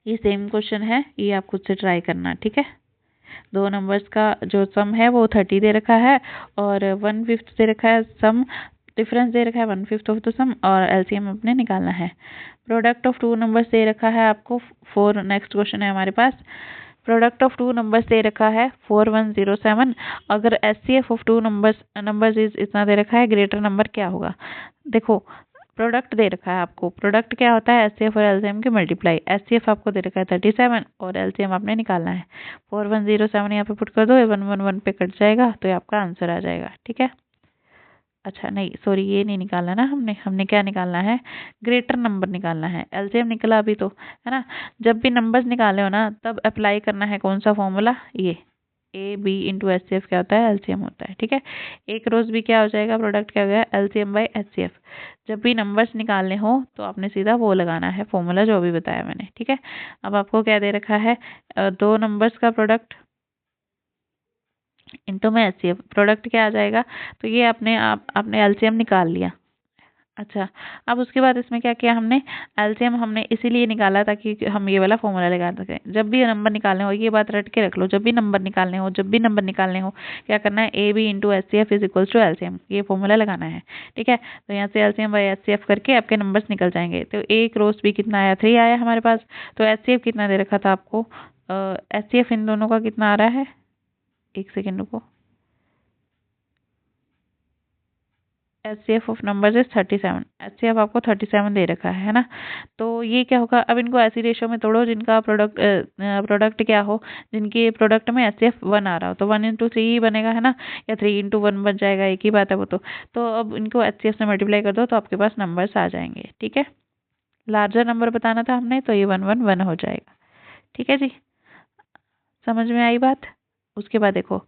ये सेम क्वेश्चन है, ये आप खुद से ट्राई करना। ठीक है, दो नंबर्स का जो सम है वो 30 दे रखा है और 1/5 दे रखा है सम, डिफरेंस दे रखा है 1/5 ऑफ द सम और एलसीएम अपने निकालना है। Product of two numbers they रखा है आपको 4। नेक्स्ट क्वेश्चन है हमारे पास, product of two numbers they रखा है 4107। अगर HCF of two numbers is इतना दे रखा है, ग्रेटर नंबर क्या होगा। देखो प्रोडक्ट दे रखा है आपको, प्रोडक्ट क्या होता है एचसीएफ और एलसीएम की मल्टीप्लाई। एचसीएफ आपको दे रखा है 37 और एलसीएम आपने निकालना है 4107। यहाँ पे पुट कर दो, 111 पे कट जाएगा तो ये आपका आंसर आ जाएगा। ठीक है, अच्छा नहीं सॉरी, ये नहीं निकालना ना हमने क्या निकालना है, ग्रेटर नंबर निकालना है। एलसीएम निकला अभी तो, है ना। जब भी नंबर्स निकाले हो ना तब अप्लाई करना है कौन सा फॉर्मूला, ये A B into H C F क्या होता है, एलसीएम होता है। ठीक है, एक रोज भी क्या हो जाएगा, प्रोडक्ट क्या हो गया, LCM by H C F. जब भी नंबर्स निकालने हो तो आपने सीधा वो लगाना है फॉर्मूला जो अभी बताया मैंने। ठीक है, अब आपको क्या दे रखा है, दो नंबर्स का प्रोडक्ट इनटू में एचसीएफ, प्रोडक्ट क्या आ जाएगा, तो ये आपने एलसीएम निकाल लिया। अच्छा, अब उसके बाद इसमें क्या किया हमने, एलसीएम हमने इसीलिए निकाला ताकि हम ये वाला फॉर्मूला लगा सकें। जब भी नंबर निकालने हो, ये बात रट के रख लो, जब भी नंबर निकालने हो क्या करना है, A B into H C F is equals to LCM, ये फॉर्मूला लगाना है। ठीक है, तो यहाँ से LCM by H C F करके आपके नंबर्स निकल जाएंगे। तो एक रोज भी कितना आया, 3 आया हमारे पास। तो एच सी एफ कितना दे रखा था आपको, एच सी एफ इन दोनों का कितना आ रहा है, एक सेकेंड रुको, HCF of numbers is 37। HCF आपको 37 दे रखा है ना। तो ये क्या होगा, अब इनको ऐसी रेशियो में तोड़ो जिनका प्रोडक्ट क्या हो, जिनके प्रोडक्ट में एचसीएफ 1 आ रहा हो, तो 1 इंटू 3 ही बनेगा, है ना, या 3 इंटू 1 बन जाएगा, एक ही बात है वो तो अब इनको एचसीएफ से मल्टीप्लाई कर दो तो आपके पास नंबर्स आ जाएंगे। ठीक है, लार्जर नंबर बताना था हमने तो ये 111 हो जाएगा। ठीक है जी, समझ में आई बात। उसके बाद देखो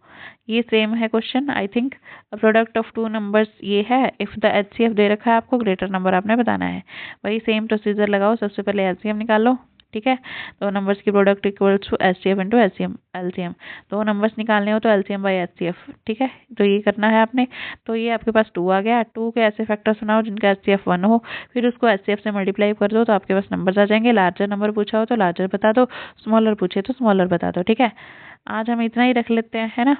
ये सेम है question I think, product of two numbers ये है, इफ द एचसीएफ दे रखा है आपको, ग्रेटर नंबर आपने बताना है। वही सेम प्रोसीजर लगाओ, सबसे पहले एलसीएम निकालो। ठीक है, दो नंबर्स की product equals to HCF into LCM. दो नंबर्स निकालने हो तो एलसीएम बाई एचसीएफ। ठीक है, तो ये करना है आपने। तो ये आपके पास 2 आ गया, 2 के ऐसे फैक्टर्स बनाओ जिनका एचसीएफ 1 हो, फिर उसको एचसीएफ से मल्टीप्लाई कर दो तो आपके पास नंबर्स आ जाएंगे। लार्जर नंबर पूछा हो तो लार्जर बता दो, स्मॉलर पूछे तो स्मॉलर बता दो। ठीक है, आज हम इतना ही रख लेते हैं, है ना।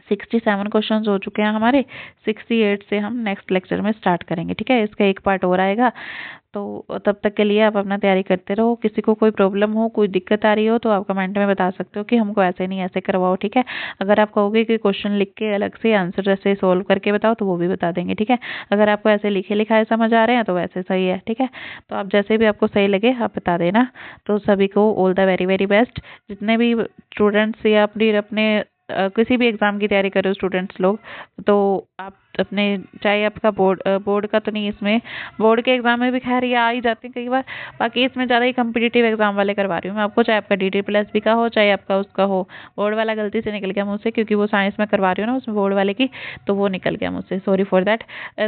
67 क्वेश्चंस हो चुके हैं हमारे, 68 से हम नेक्स्ट लेक्चर में स्टार्ट करेंगे। ठीक है, इसका एक पार्ट और आएगा, तो तब तक के लिए आप अपना तैयारी करते रहो। किसी को कोई प्रॉब्लम हो, कोई दिक्कत आ रही हो तो आप कमेंट में बता सकते हो कि हमको ऐसे नहीं ऐसे करवाओ। ठीक है, अगर आप कहोगे कि क्वेश्चन लिख के अलग से आंसर जैसे सोल्व करके बताओ तो वो भी बता देंगे। ठीक है, अगर आपको ऐसे लिखे लिखाए समझ आ रहे हैं तो वैसे सही है। ठीक है, तो आप जैसे भी आपको सही लगे आप बता देना। तो सभी को all the very very best. जितने भी स्टूडेंट्स या अपने किसी भी एग्जाम की तैयारी कर रहे हो स्टूडेंट्स लोग, तो आप अपने चाहे आपका बोर्ड का तो नहीं, इसमें बोर्ड के एग्जाम में भी खैर ये आ ही जाते हैं कई बार, बाकी इसमें ज़्यादा ही कम्पिटिटिव एग्जाम वाले करवा रही हूँ मैं आपको, चाहे आपका DT+B का हो चाहे आपका उसका हो। बोर्ड वाला गलती से निकल गया मुझसे क्योंकि वो साइंस में करवा रही हूँ ना उसमें बोर्ड वाले की, तो वो निकल गया मुझसे, सॉरी फॉर दैट।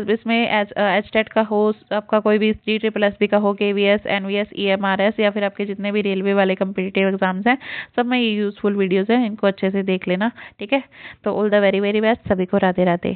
इसमें HTET का हो, आपका कोई भी DT+B का हो, KVS NVS EMRS या फिर आपके जितने भी रेलवे वाले कम्पिटिटिव एग्जाम्स हैं, सब में ये यूजफुल वीडियोज़ हैं, इनको अच्छे से देख लेना। ठीक है, तो all the very very best, सभी को राधे राधे।